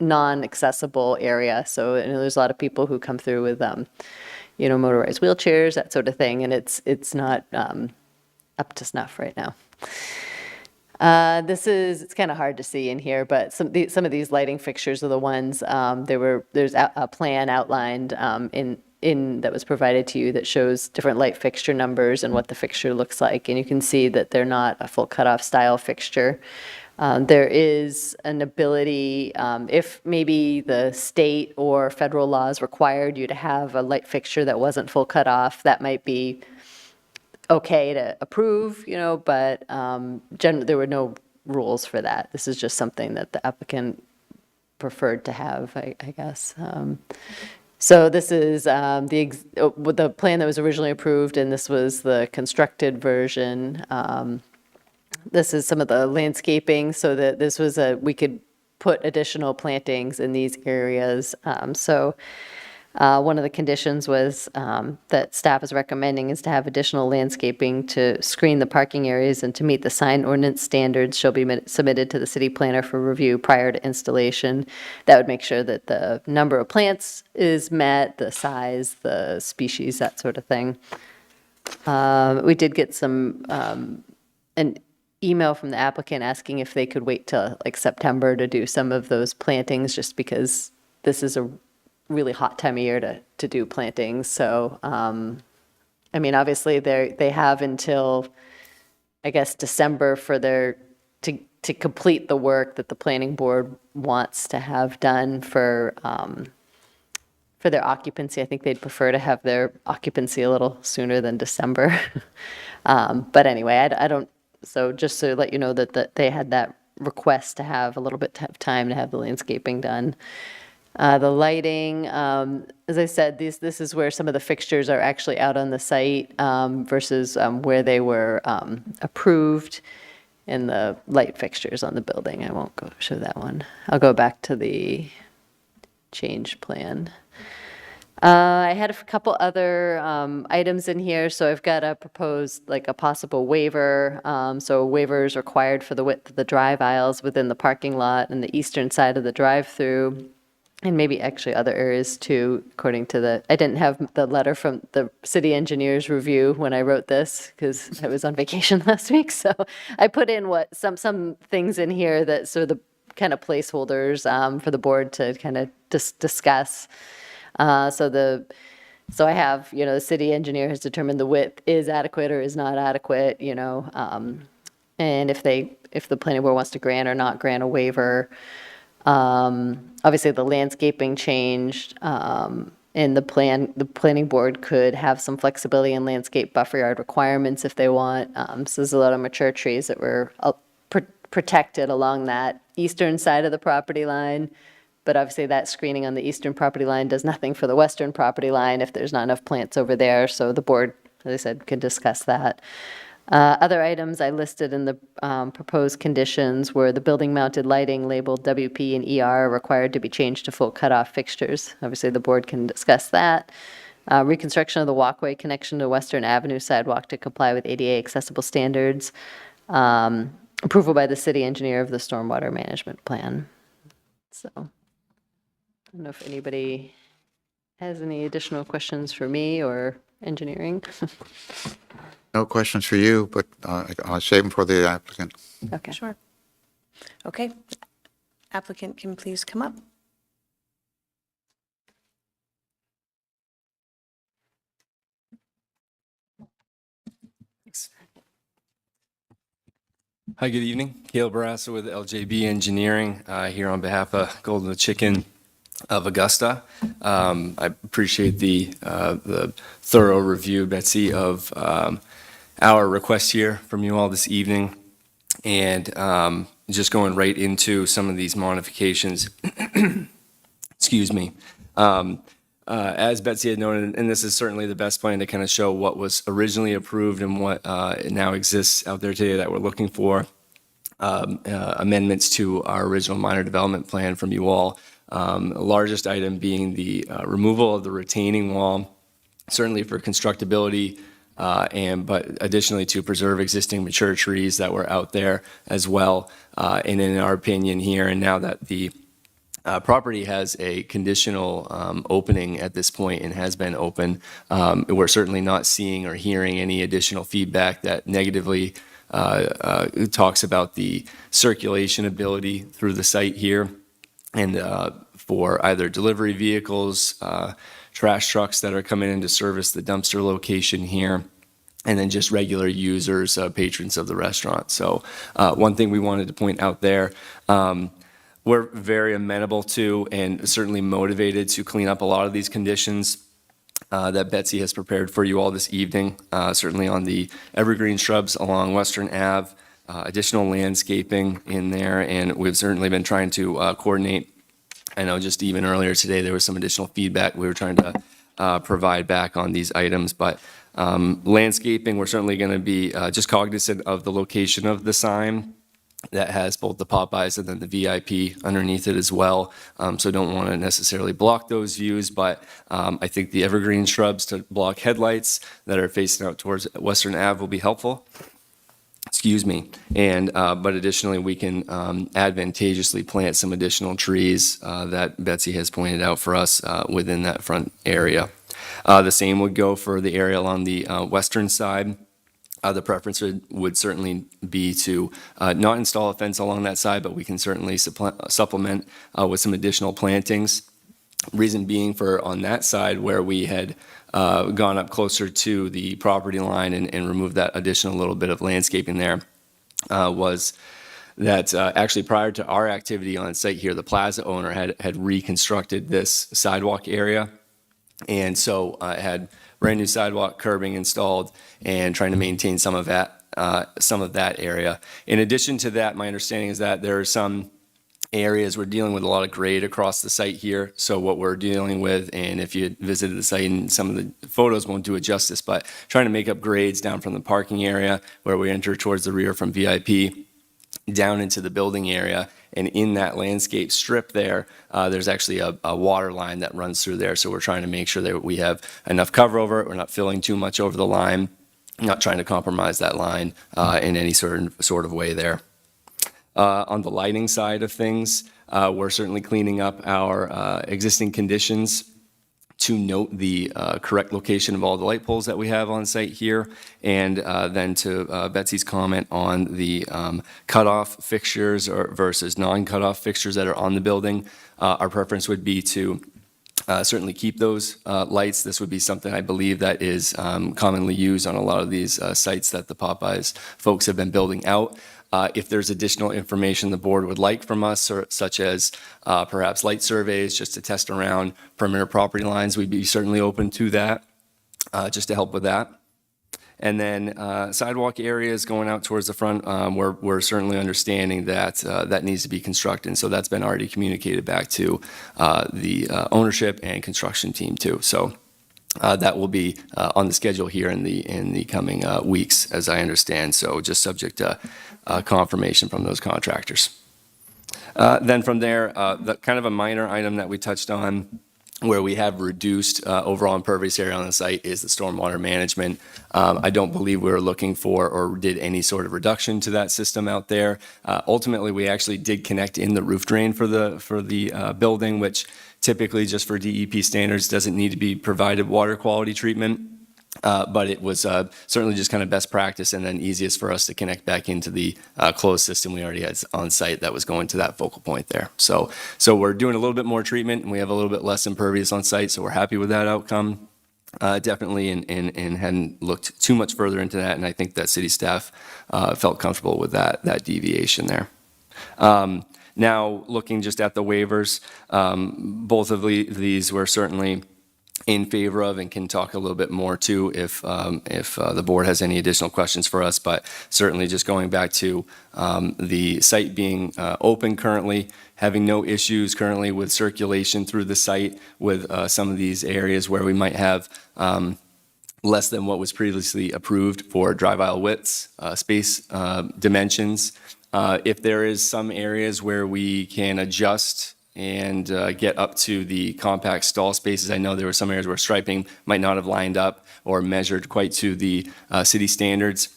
non-accessible area. So there's a lot of people who come through with motorized wheelchairs, that sort of thing, and it's not up to snuff right now. It's kind of hard to see in here, but some of these lighting fixtures are the ones, there's a plan outlined in that was provided to you that shows different light fixture numbers and what the fixture looks like, and you can see that they're not a full cutoff style fixture. There is an ability, if maybe the state or federal laws required you to have a light fixture that wasn't full cutoff, that might be okay to approve, but there were no rules for that. This is just something that the applicant preferred to have, I guess. So this is with the plan that was originally approved, and this was the constructed version. This is some of the landscaping, so that this was we could put additional plantings in these areas. One of the conditions was that staff is recommending is to have additional landscaping to screen the parking areas and to meet the sign ordinance standards shall be submitted to the city planner for review prior to installation. That would make sure that the number of plants is met, the size, the species, that sort of thing. We did get an email from the applicant asking if they could wait till like September to do some of those plantings, just because this is a really hot time of year to do plantings. So, I mean, obviously they have until, I guess, December for to complete the work that the planning board wants to have done for their occupancy. I think they'd prefer to have their occupancy a little sooner than December. But anyway, I don't, so just to let you know that they had that request to have a little bit of time to have the landscaping done. The lighting, as I said, this is where some of the fixtures are actually out on the site versus where they were approved, and the light fixtures on the building. I won't go show that one. I'll go back to the change plan. I had a couple other items in here. So I've got a proposed, like a possible waiver. So a waiver is required for the width of the drive aisles within the parking lot and the eastern side of the drive-through. And maybe actually other areas too, according to I didn't have the letter from the city engineer's review when I wrote this because I was on vacation last week. So I put in some things in here that sort of the kind of placeholders for the board to kind of discuss. So I have, the city engineer has determined the width is adequate or is not adequate, and if the planning board wants to grant or not grant a waiver. Obviously, the landscaping changed, and the planning board could have some flexibility in landscape buffer yard requirements if they want. So there's a lot of mature trees that were protected along that eastern side of the property line. But obviously, that screening on the eastern property line does nothing for the western property line if there's not enough plants over there. So the board, as I said, could discuss that. Other items I listed in the proposed conditions were the building-mounted lighting labeled WP and ER are required to be changed to full cutoff fixtures. Obviously, the board can discuss that. Reconstruction of the walkway connection to Western Avenue sidewalk to comply with ADA accessible standards. Approval by the city engineer of the stormwater management plan. So, I don't know if anybody has any additional questions for me or engineering. No questions for you, but I'll save them for the applicant. Okay. Sure. Okay. Applicant can please come up. Hi, good evening. Caleb Barassa with LJB Engineering here on behalf of Golden Chicken of Augusta. I appreciate the thorough review, Betsy, of our request here from you all this evening. And just going right into some of these modifications. Excuse me. As Betsy had noted, and this is certainly the best plan to kind of show what was originally approved and what now exists out there today that we're looking for. Amendments to our original minor development plan from you all. The largest item being the removal of the retaining wall, certainly for constructability, but additionally to preserve existing mature trees that were out there as well. And in our opinion here, and now that the property has a conditional opening at this point and has been open, we're certainly not seeing or hearing any additional feedback that negatively talks about the circulation ability through the site here. And for either delivery vehicles, trash trucks that are coming in to service the dumpster location here, and then just regular users, patrons of the restaurant. So one thing we wanted to point out there, we're very amenable to and certainly motivated to clean up a lot of these conditions. that Betsy has prepared for you all this evening, certainly on the evergreen shrubs along Western Ave, additional landscaping in there, and we've certainly been trying to coordinate. I know just even earlier today, there was some additional feedback we were trying to provide back on these items, but landscaping, we're certainly going to be just cognizant of the location of the sign that has both the Popeyes and then the VIP underneath it as well. So don't want to necessarily block those views, but I think the evergreen shrubs to block headlights that are facing out towards Western Ave will be helpful. Excuse me. And, but additionally, we can advantageously plant some additional trees that Betsy has pointed out for us within that front area. The same would go for the area along the western side. The preference would certainly be to not install a fence along that side, but we can certainly supplement with some additional plantings. Reason being for on that side where we had gone up closer to the property line and removed that additional little bit of landscaping there was that actually prior to our activity on site here, the plaza owner had reconstructed this sidewalk area. And so it had brand new sidewalk curbing installed and trying to maintain some of that area. In addition to that, my understanding is that there are some areas we're dealing with a lot of grade across the site here. So what we're dealing with, and if you visited the site, and some of the photos won't do it justice, but trying to make up grades down from the parking area where we enter towards the rear from VIP down into the building area. And in that landscape strip there, there's actually a water line that runs through there. So we're trying to make sure that we have enough cover over it. We're not filling too much over the line, not trying to compromise that line in any sort of way there. On the lighting side of things, we're certainly cleaning up our existing conditions to note the correct location of all the light poles that we have on site here, and then to Betsy's comment on the cutoff fixtures versus non-cutoff fixtures that are on the building. Our preference would be to certainly keep those lights. This would be something I believe that is commonly used on a lot of these sites that the Popeyes folks have been building out. If there's additional information the board would like from us, such as perhaps light surveys, just to test around perimeter property lines, we'd be certainly open to that, just to help with that. And then sidewalk areas going out towards the front, we're certainly understanding that that needs to be constructed. And so that's been already communicated back to the ownership and construction team too. So that will be on the schedule here in the coming weeks, as I understand. So just subject to confirmation from those contractors. Then from there, the kind of a minor item that we touched on where we have reduced overall impervious area on the site is the stormwater management. I don't believe we were looking for or did any sort of reduction to that system out there. Ultimately, we actually did connect in the roof drain for the building, which typically just for DEP standards doesn't need to be provided water quality treatment. But it was certainly just kind of best practice and then easiest for us to connect back into the closed system we already had on site that was going to that focal point there. So we're doing a little bit more treatment and we have a little bit less impervious on site, so we're happy with that outcome. Definitely, and hadn't looked too much further into that, and I think that city staff felt comfortable with that deviation there. Now, looking just at the waivers, both of these were certainly in favor of and can talk a little bit more too if the board has any additional questions for us. But certainly just going back to the site being open currently, having no issues currently with circulation through the site with some of these areas where we might have less than what was previously approved for drive aisle widths, space dimensions. If there is some areas where we can adjust and get up to the compact stall spaces. I know there were some areas where striping might not have lined up or measured quite to the city standards.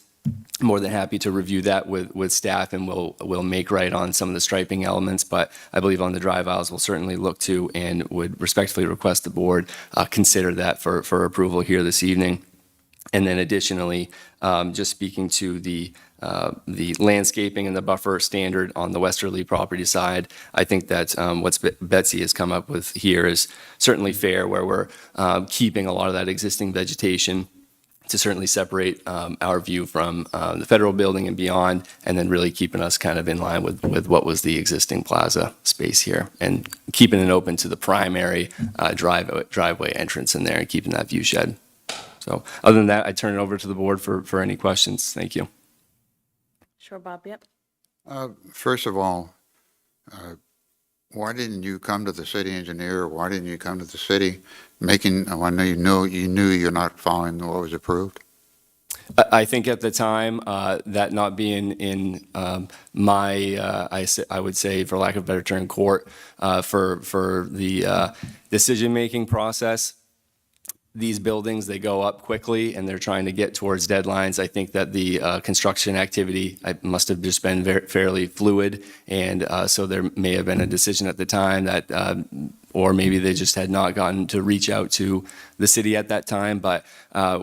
More than happy to review that with staff, and we'll make right on some of the striping elements. But I believe on the drive aisles, we'll certainly look to and would respectfully request the board consider that for approval here this evening. And then additionally, just speaking to the landscaping and the buffer standard on the westerly property side, I think that what Betsy has come up with here is certainly fair, where we're keeping a lot of that existing vegetation to certainly separate our view from the federal building and beyond, and then really keeping us kind of in line with what was the existing plaza space here, and keeping it open to the primary driveway entrance in there, and keeping that view shed. So other than that, I turn it over to the board for any questions. Thank you. Sure, Bob, yep. First of all, why didn't you come to the city engineer? Why didn't you come to the city when you knew you're not following what was approved? I think at the time, that not being in I would say, for lack of a better term, court for the decision-making process, these buildings, they go up quickly and they're trying to get towards deadlines. I think that the construction activity must have just been fairly fluid. And so there may have been a decision at the time that, or maybe they just had not gotten to reach out to the city at that time. But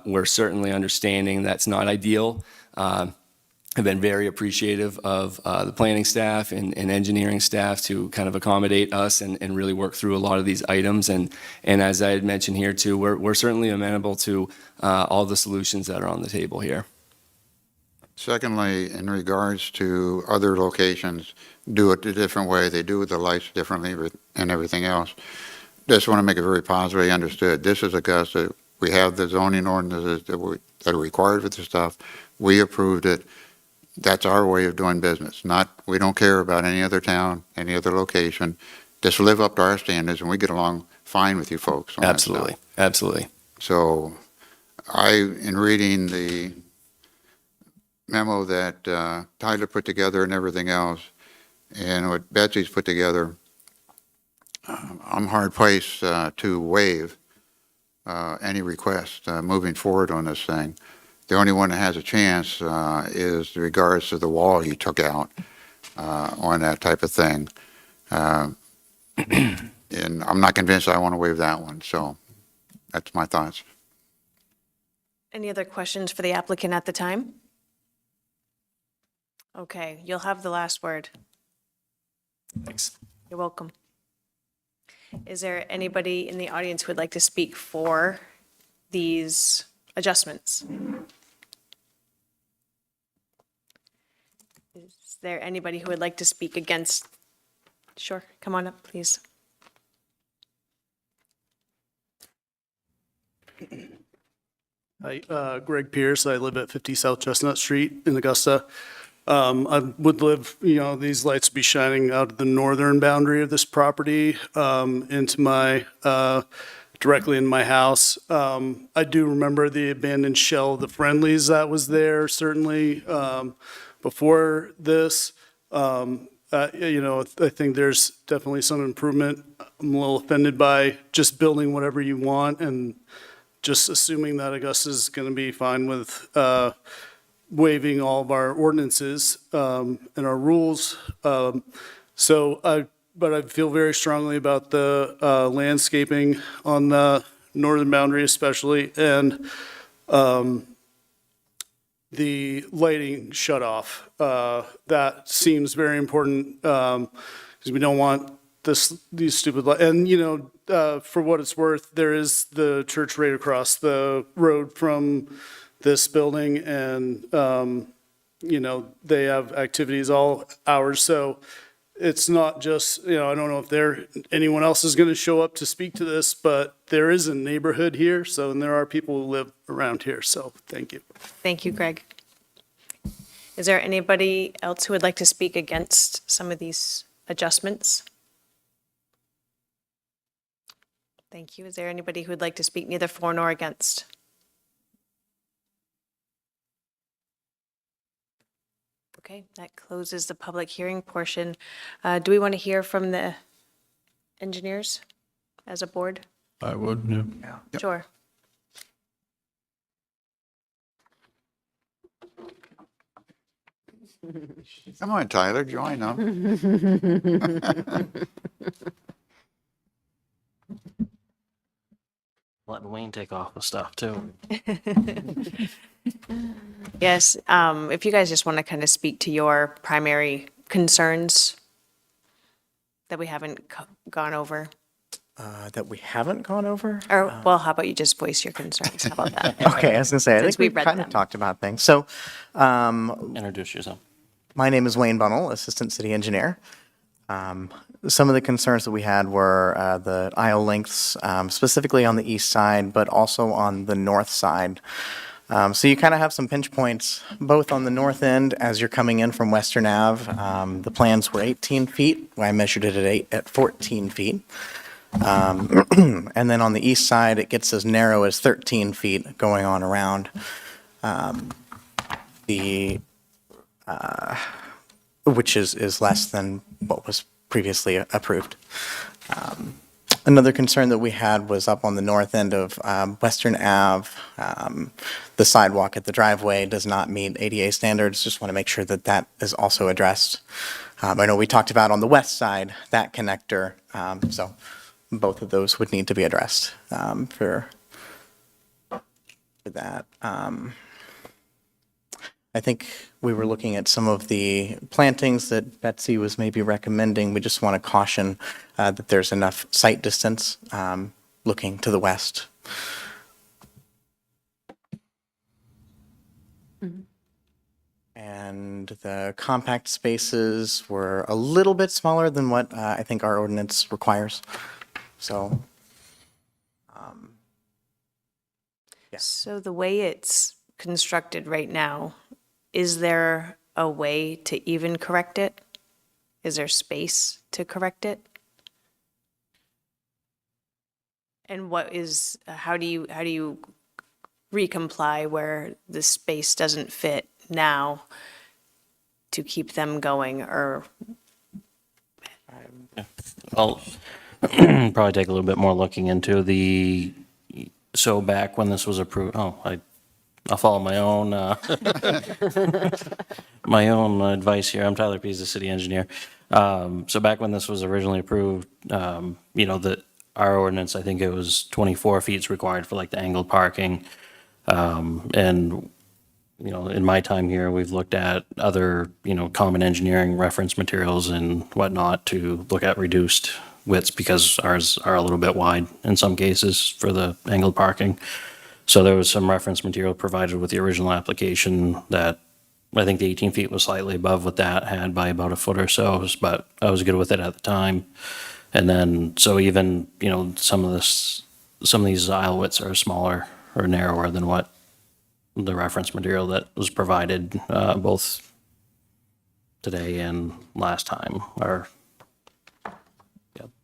we're certainly understanding that's not ideal. I've been very appreciative of the planning staff and engineering staff to kind of accommodate us and really work through a lot of these items. And as I had mentioned here too, we're certainly amenable to all the solutions that are on the table here. Secondly, in regards to other locations, do it a different way. They do the lights differently and everything else. Just want to make it very positively understood. This is Augusta. We have the zoning ordinances that are required for this stuff. We approved it. That's our way of doing business. We don't care about any other town, any other location. Just live up to our standards, and we get along fine with you folks on that Absolutely, stuff. absolutely. So in reading the memo that Tyler put together and everything else, and what Betsy's put together, I'm hard-pressed to waive any request moving forward on this thing. The only one that has a chance is in regards to the wall you took out on that type of thing. And I'm not convinced I want to waive that one, so that's my thoughts. Any other questions for the applicant at the time? Okay, you'll have the last word. Thanks. You're welcome. Is there anybody in the audience who would like to speak for these adjustments? Is there anybody who would like to speak against? Sure, come on up, please. Hi, Greg Pierce. I live at 50 South Chestnut Street in Augusta. I would live, these lights be shining out of the northern boundary of this property into my, directly in my house. I do remember the abandoned shell of the Friendlies that was there, certainly, before this. I think there's definitely some improvement. I'm a little offended by just building whatever you want and just assuming that Augusta's going to be fine with waiving all of our ordinances and our rules. But I feel very strongly about the landscaping on the northern boundary especially, and the lighting shut off. That seems very important because we don't want these stupid lights. And, for what it's worth, there is the church right across the road from this building, and, they have activities all hours. So it's not just, I don't know if anyone else is going to show up to speak to this, but there is a neighborhood here. So, and there are people who live around here. So thank you. Thank you, Greg. Is there anybody else who would like to speak against some of these adjustments? Thank you. Is there anybody who would like to speak neither for nor against? Okay, that closes the public hearing portion. Do we want to hear from the engineers as a board? I would, yeah. Sure. Come on, Tyler, join them. Letting Wayne take off the stuff too. Yes, if you guys just want to kind of speak to your primary concerns that we haven't gone over. That we haven't gone over? Or, well, how about you just voice your concerns? How about that? Okay, I was gonna say, I Since think we've we've read kind of them. talked about things. So, Introduce yourself. my name is Wayne Bunnell, Assistant City Engineer. Some of the concerns that we had were the aisle lengths, specifically on the east side, but also on the north side. So you kind of have some pinch points, both on the north end as you're coming in from Western Ave. The plans were 18 feet. I measured it at 14 feet. And then on the east side, it gets as narrow as 13 feet going on around. Which is less than what was previously approved. Another concern that we had was up on the north end of Western Ave. The sidewalk at the driveway does not meet ADA standards. Just want to make sure that that is also addressed. I know we talked about on the west side, that connector, so both of those would need to be addressed for that. I think we were looking at some of the plantings that Betsy was maybe recommending. We just want to caution that there's enough sight distance looking to the west. And the compact spaces were a little bit smaller than what I think our ordinance requires. So, So the way it's constructed right now, is there a way to even correct it? Is there space to correct it? And how do you recomply where the space doesn't fit now to keep them going, or? I'll probably take a little bit more looking into so back when this was approved, I'll follow my own, my own advice here. I'm Tyler Pease, the city engineer. So back when this was originally approved, our ordinance, I think it was 24 feet is required for like the angled parking. And, in my time here, we've looked at other, common engineering reference materials and whatnot to look at reduced widths because ours are a little bit wide in some cases for the angled parking. So there was some reference material provided with the original application that I think the 18 feet was slightly above what that had by about a foot or so, but I was good with it at the time. And then, so even, some of these aisle widths are smaller or narrower than what the reference material that was provided, both today and last time are,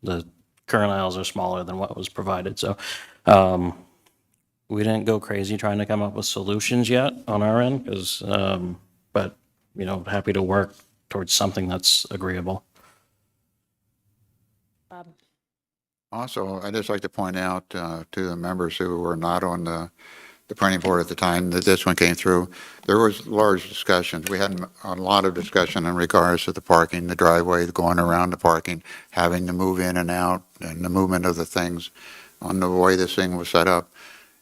the current aisles are smaller than what was provided. So, we didn't go crazy trying to come up with solutions yet on our end, but, happy to work towards something that's agreeable. Also, I'd just like to point out to the members who were not on the planning board at the time that this one came through, there was large discussions. We had a lot of discussion in regards to the parking, the driveway, going around the parking, having to move in and out, and the movement of the things on the way this thing was set up.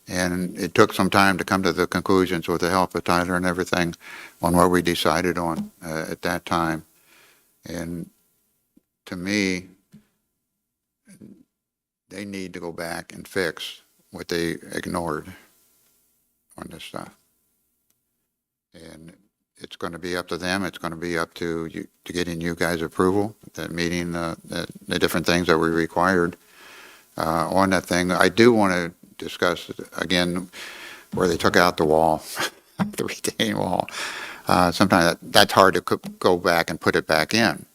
And it took some time to come to the conclusions with the help of Tyler and everything on what we decided on at that time. And to me, they need to go back and fix what they ignored on this stuff. And it's going to be up to them. It's going to be up to you, to getting you guys approval, that meeting the different things that we required on that thing. I do want to discuss again where they took out the wall, the retaining wall. Sometimes that's hard to go back and put it back in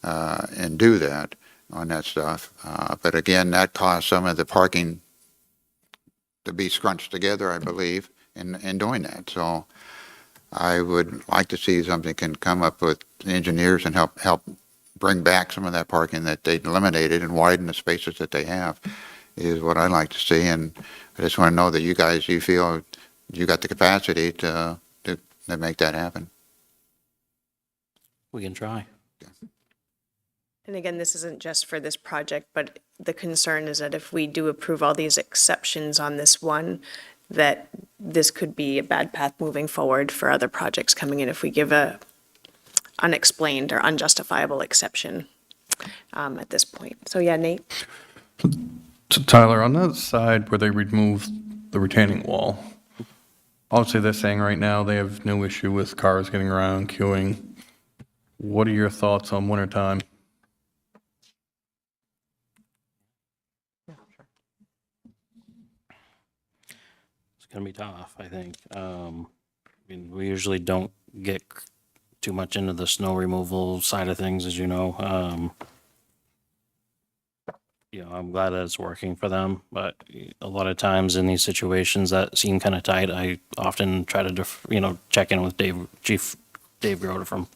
and do that on that stuff. But again, that caused some of the parking to be scrunched together, I believe, in doing that. So I would like to see something can come up with engineers and help bring back some of that parking that they eliminated and widen the spaces that they have is what I'd like to see. And I just want to know that you feel you got the capacity to make that happen. We can try. And again, this isn't just for this project, but the concern is that if we do approve all these exceptions on this one, that this could be a bad path moving forward for other projects coming in if we give a unexplained or unjustifiable exception at this point. So yeah, Nate? So Tyler, on that side where they removed the retaining wall, obviously they're saying right now they have no issue with cars getting around, queuing. What are your thoughts on wintertime? It's gonna be tough, I think. I mean, we usually don't get too much into the snow removal side of things, as you know. I'm glad that it's working for them, but a lot of times in these situations that seem kind of tight, I often try to, check in with Chief Dave Groder from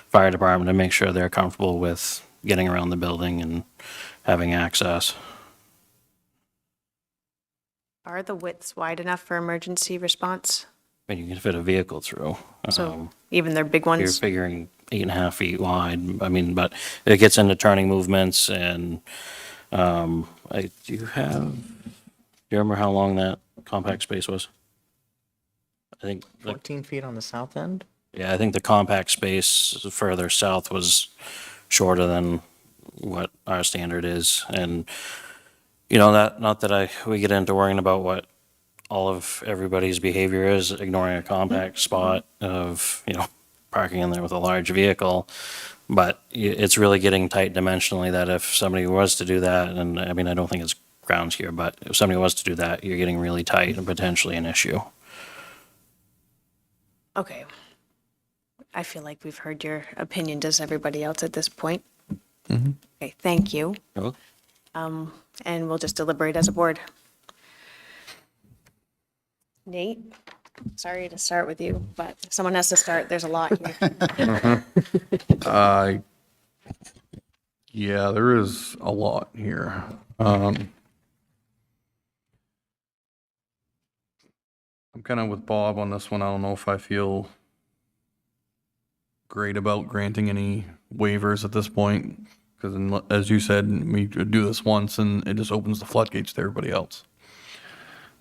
Fire Department to make sure they're comfortable with getting around the building and having access. Are the widths wide enough for emergency response? I mean, you can fit a vehicle through. So even their big You're ones? figuring 8.5 feet wide. I mean, but it gets into turning movements and, do you remember how long that compact space was? I think, 14 feet on the south end? yeah, I think the compact space further south was shorter than what our standard is. And, not that we get into worrying about what all of everybody's behavior is, ignoring a compact spot of, parking in there with a large vehicle. But it's really getting tight dimensionally that if somebody was to do that, and I mean, I don't think it's grounds here, but if somebody was to do that, you're getting really tight and potentially an issue. Okay. I feel like we've heard your opinion. Does everybody else at this point? Okay, thank you. Oh, And we'll just deliberate as a board. Nate, sorry to start with you, but if someone has to start. There's a lot here. Yeah, there is a lot here. I'm kind of with Bob on this one. I don't know if I feel great about granting any waivers at this point, because as you said, we do this once and it just opens the floodgates to everybody else.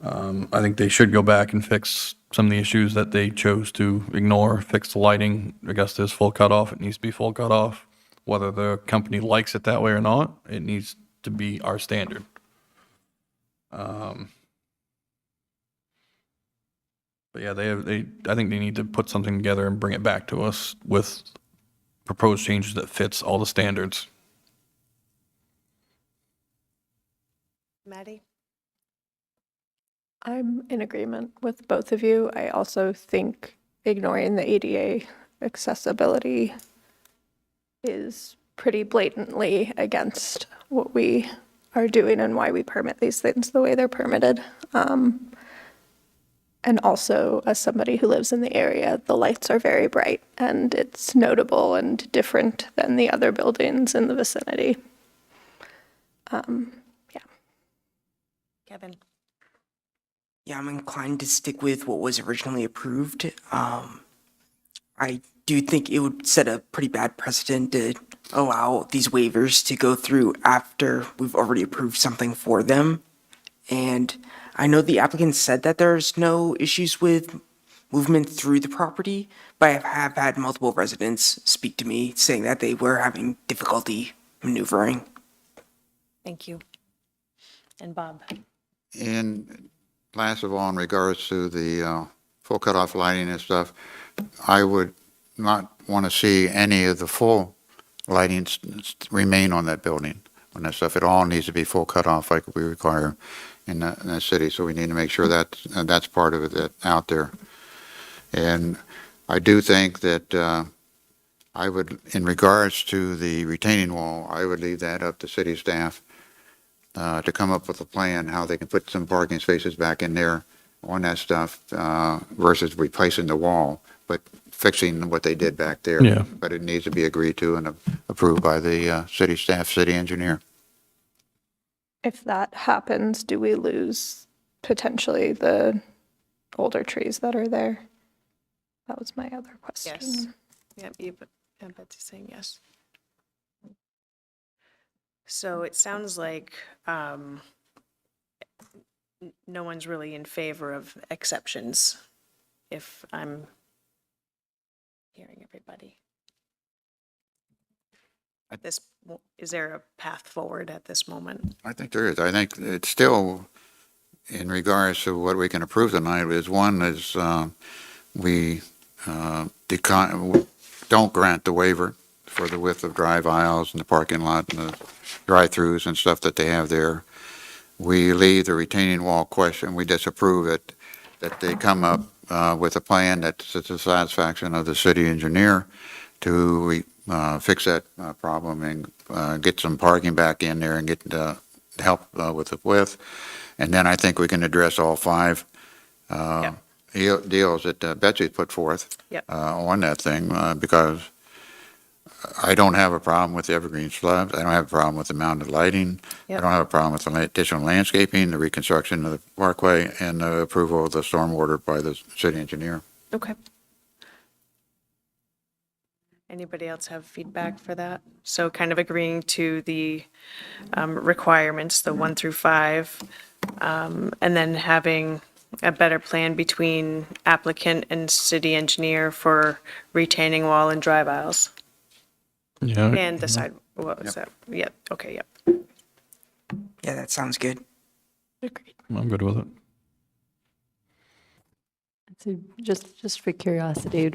I think they should go back and fix some of the issues that they chose to ignore, fix the lighting. Augusta is full cutoff. It needs to be full cutoff. Whether the company likes it that way or not, it needs to be our standard. But yeah, I think they need to put something together and bring it back to us with proposed changes that fits all the standards. Maddie? I'm in agreement with both of you. I also think ignoring the ADA accessibility is pretty blatantly against what we are doing and why we permit these things the way they're permitted. And also, as somebody who lives in the area, the lights are very bright and it's notable and different than the other buildings in the vicinity. Yeah. Kevin? Yeah, I'm inclined to stick with what was originally approved. I do think it would set a pretty bad precedent to allow these waivers to go through after we've already approved something for them. And I know the applicant said that there's no issues with movement through the property, but I have had multiple residents speak to me saying that they were having difficulty maneuvering. Thank you. And Bob? And last of all, in regards to the full cutoff lighting and stuff, I would not want to see any of the full lighting remain on that building. On that stuff, it all needs to be full cutoff like we require in the city. So we need to make sure that that's part of it out there. And I do think that I would, in regards to the retaining wall, I would leave that up to city staff to come up with a plan how they can put some parking spaces back in there on that stuff versus replacing the wall, but fixing what they did back there. Yeah. But it needs to be agreed to and approved by the city staff, city engineer. If that happens, do we lose potentially the older trees that are there? That was my other question. Yes. Yep, Betsy's saying yes. So it sounds like no one's really in favor of exceptions, if I'm hearing everybody. is there a path forward at this moment? I think there is. I think it's still, in regards to what we can approve tonight, is one is we don't grant the waiver for the width of drive aisles and the parking lot and the drive-throughs and stuff that they have there. We leave the retaining wall question, we disapprove it, that they come up with a plan that's to the satisfaction of the city engineer to fix that problem and get some parking back in there and get help with the width. And then I think we can address all five deals that Betsy put forth Yep. on that thing, because I don't have a problem with the evergreen slabs. I don't have a problem with the mounted lighting. Yep. I don't have a problem with the additional landscaping, the reconstruction of the parkway, and the approval of the stormwater by the city engineer. Okay. Anybody else have feedback for that? So kind of agreeing to the requirements, the 1 through 5, and then having a better plan between applicant and city engineer for retaining wall and drive aisles. Yeah. And the side, what was that? Yep, okay, yep. Yeah, that sounds good. Agreed. I'm good with it. So just for curiosity,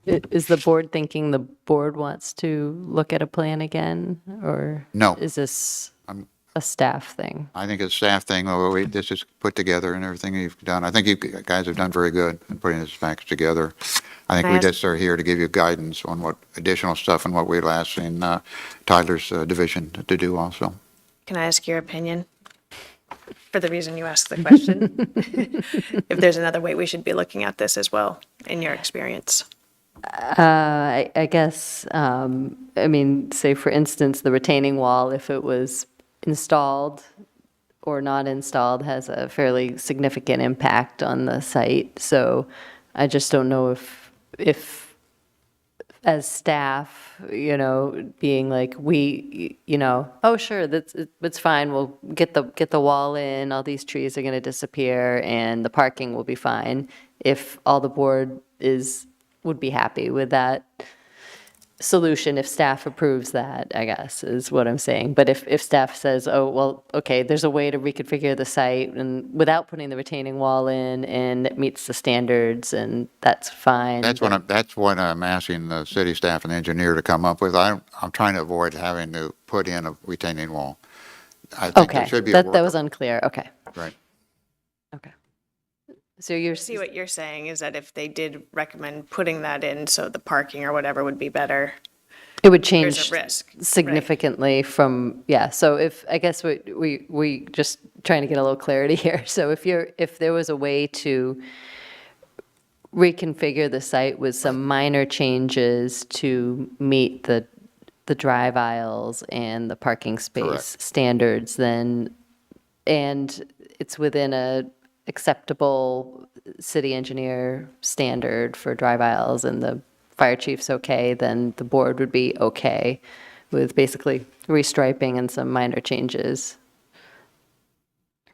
is the board thinking the board wants to look at a plan again? Or No. is this I'm- a staff thing? I think it's a staff thing, this is put together and everything you've done. I think you guys have done very good in putting this package together. I think Can I we ask- just are here to give you guidance on what additional stuff and what we last seen Tyler's division to do also. Can I ask your opinion? For the reason you asked the question. If there's another way we should be looking at this as well, in your experience. I guess, I mean, say for instance, the retaining wall, if it was installed or not installed, has a fairly significant impact on the site. So I just don't know if as staff, being like, oh, sure, it's fine, we'll get the wall in, all these trees are going to disappear, and the parking will be fine, if all the board would be happy with that solution, if staff approves that, I guess, is what I'm saying. But if staff says, oh, well, okay, there's a way to reconfigure the site and without putting the retaining wall in, and it meets the standards, and that's fine. That's what I'm asking the city staff and engineer to come up with. I'm trying to avoid having to put in a retaining wall. I think there Okay, should be a that was work. unclear, okay. Right. Okay. So you're, See, what you're saying is that if they did recommend putting that in, so the parking or whatever would be better, it would there's change a risk. right? significantly from, yeah, so I guess we just trying to get a little clarity here. So if there was a way to reconfigure the site with some minor changes to meet the drive aisles and the parking space Correct. standards, then, and it's within a acceptable city engineer standard for drive aisles and the fire chief's okay, then the board would be okay with basically restriping and some minor changes.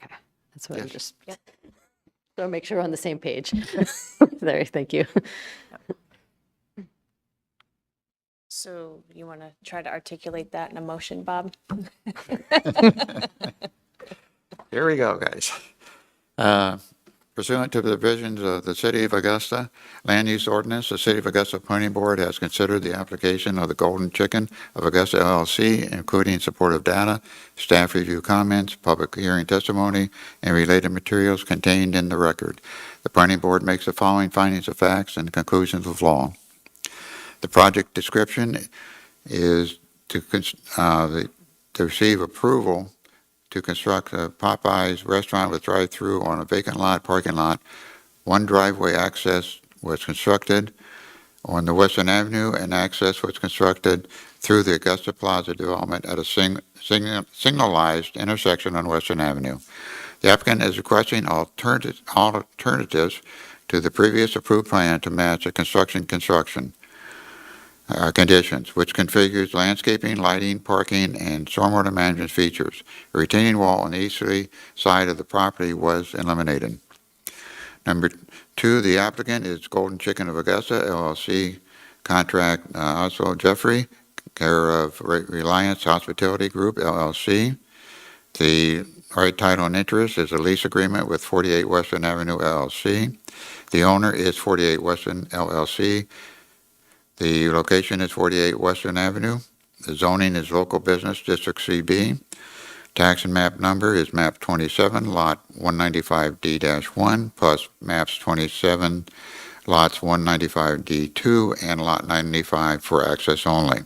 Okay, that's what I'm Yes. just, so make sure we're on the same page. There, thank you. So you want to try to articulate that in a motion, Bob? Here we go, guys. Pursuant to the provisions of the City of Augusta Land Use Ordinance, the City of Augusta Planning Board has considered the application of the Golden Chicken of Augusta LLC, including supportive data, staff review comments, public hearing testimony, and related materials contained in the record. The Planning Board makes the following findings of facts and conclusions of law. The project description is to receive approval to construct a Popeyes restaurant with drive-through on a vacant lot, parking lot. One driveway access was constructed on the Western Avenue, and access was constructed through the Augusta Plaza development at a signalized intersection on Western Avenue. The applicant is requesting alternatives to the previous approved plan to match the construction conditions, which configures landscaping, lighting, parking, and stormwater management features. A retaining wall on the easterly side of the property was eliminated. Number 2, the applicant is Golden Chicken of Augusta, LLC, contract Oswald Jeffrey, care of Reliance Hospitality Group LLC. The right title and interest is a lease agreement with 48 Western Avenue LLC. The owner is 48 Western LLC. The location is 48 Western Avenue. The zoning is local business district CB. Tax and map number is map 27, lot 195D-1, plus maps 27, lots 195D2 and lot 95 for access only.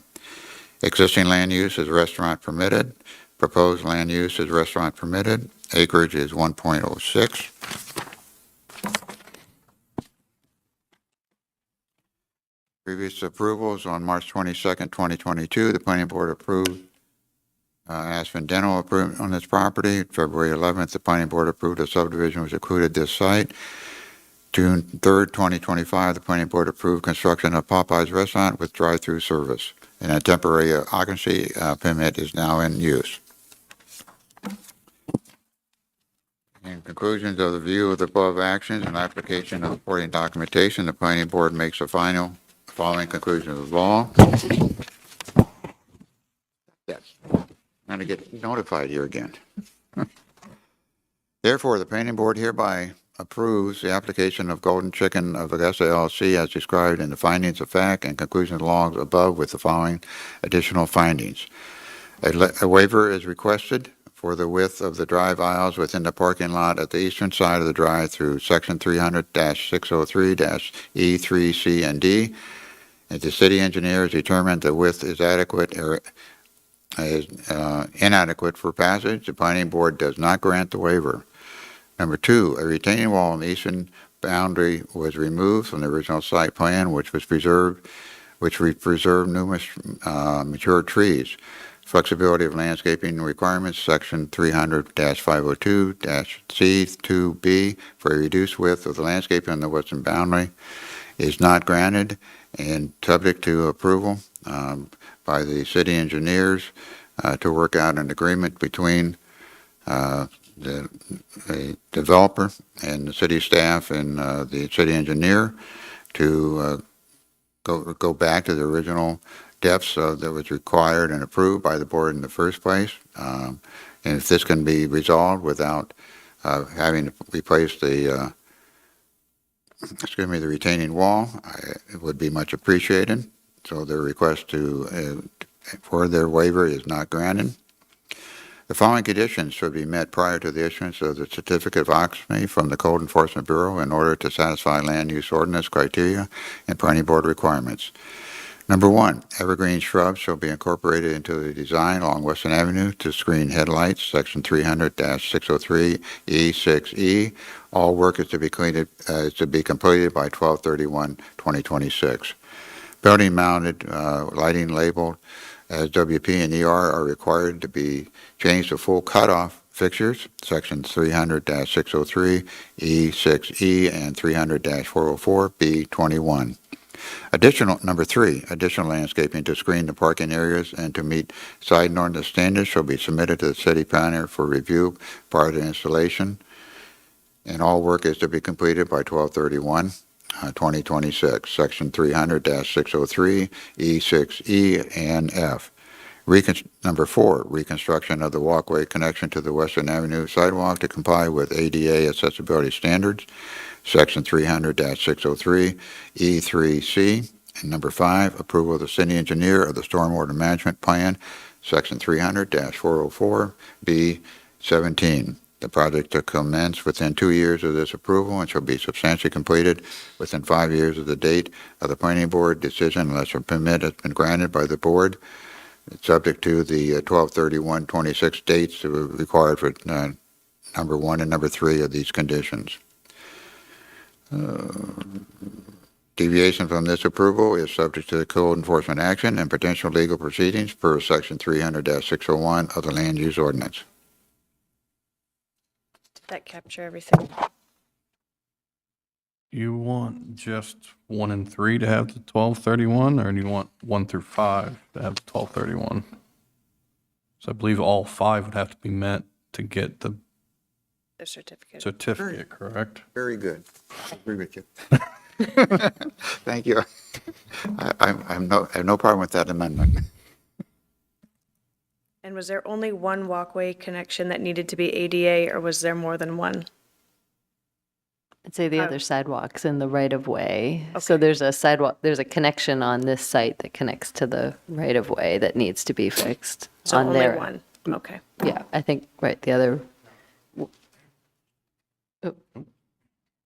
Existing land use is restaurant permitted. Proposed land use is restaurant permitted. Acreage is 1.06. Previous approvals on March 22nd, 2022, the planning board approved Aspen Dental approved on this property. February 11th, the planning board approved a subdivision which included this site. June 3rd, 2025, the planning board approved construction of Popeye's Restaurant with drive-through service, and a temporary occupancy permit is now in use. In conclusions of the view of the above actions and application of supporting documentation, the planning board makes the following conclusion of law. Yes. I'm going to get notified here again. Therefore, the planning board hereby approves the application of Golden Chicken of Augusta LLC as described in the findings of fact and conclusions along above with the following additional findings. A waiver is requested for the width of the drive aisles within the parking lot at the eastern side of the drive through section 300-603-E3, C, and D. If the city engineer has determined the width is adequate or is inadequate for passage, the planning board does not grant the waiver. Number two, a retaining wall on the eastern boundary was removed from the original site plan, which preserved numerous mature trees. Flexibility of landscaping requirements, section 300-502-C2B for a reduced width of the landscaping on the western boundary is not granted and subject to approval by the city engineers to work out an agreement between the developer and the city staff and the city engineer to go back to the original depths that was required and approved by the board in the first place. And if this can be resolved without having to replace the the retaining wall, it would be much appreciated. So their request for their waiver is not granted. The following conditions should be met prior to the issuance of the certificate of occupancy from the Code Enforcement Bureau in order to satisfy land use ordinance criteria and planning board requirements. Number one, evergreen shrubs shall be incorporated into the design along Western Avenue to screen headlights, section 300-603E6E. All work is to be completed by 12/31/2026. Building mounted lighting labeled as WP and ER are required to be changed to full cutoff fixtures, sections 300-603E6E and 300-404B21. Number three, additional landscaping to screen the parking areas and to meet side ordinance standards shall be submitted to the city planner for review prior to installation. And all work is to be completed by 12/31/2026, section 300-603E6E and F. Number four, reconstruction of the walkway connection to the Western Avenue sidewalk to comply with ADA accessibility standards, section 300-603E3C. And number five, approval of the city engineer of the stormwater management plan, section 300-404B17. The project to commence within 2 years of this approval and shall be substantially completed within 5 years of the date of the planning board decision unless a permit has been granted by the board. It's subject to the 12/31/26 dates that were required for number one and number three of these conditions. Deviation from this approval is subject to the code enforcement action and potential legal proceedings per section 300-601 of the land use ordinance. Did that capture everything? You want just 1 and 3 to have the 12/31, or do you want 1 through 5 to have the 12/31? So I believe all 5 would have to be met to get the The certificate. certificate, correct? Very good. I agree with you. Thank you. I have no problem with that amendment. And was there only one walkway connection that needed to be ADA, or was there more than one? I'd say the other sidewalk's in the right of way. So Okay. there's a sidewalk, there's a connection on this site that connects to the right of way that needs to be fixed. So on only their- one, okay. Yeah, I think, right, the other,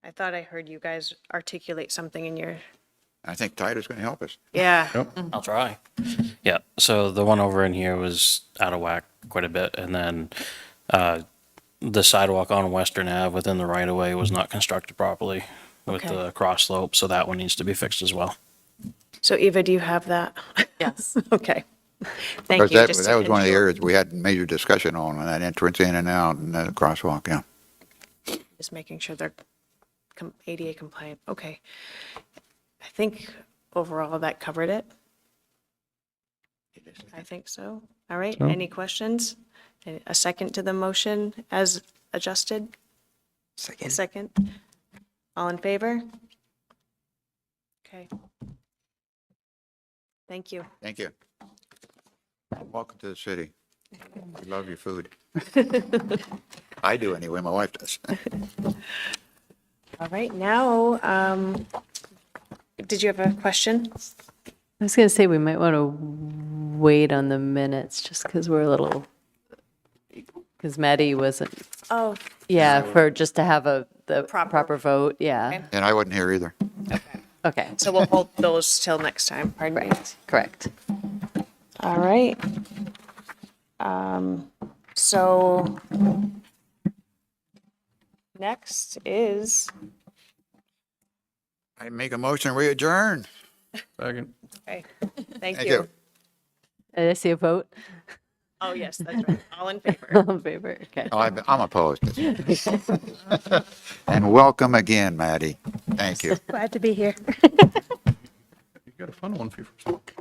I thought I heard you guys articulate something in your, I think Tyler's going to help us. yeah. I'll try. Yeah, so the one over in here was out of whack quite a bit, and then the sidewalk on Western Ave within the right-of-way was not constructed properly with Okay. the cross slope, so that one needs to be fixed as well. So Eva, do you have that? Yes. Okay. Thank Because you. that, just that to was one of the ensure- areas we had major discussion on that entrance in and out and the crosswalk, yeah. Just making sure they're ADA compliant. Okay. I think overall that covered it. I think so. All right. Any questions? A second to the motion as adjusted? Second. Second. All in favor? Okay. Thank you. Thank you. Welcome to the city. We love your food. I do anyway, my wife does. All right, now, did you have a question? I was going to say we might want to wait on the minutes just because we're a little, because Maddie wasn't, Oh, yeah, for just to have the Proper. proper vote, yeah. Okay. And I wasn't here either. Okay, so we'll hold those till next time, pardon me. right, correct. All right. So next is, I make a motion, we adjourn. Second. okay, thank Thank you. you. Did I see a vote? Oh, yes, that's right. All in favor. All in favor, okay. Oh, I'm opposed. And welcome again, Maddie. Thank you. Glad to be here. You got a fun one for your first.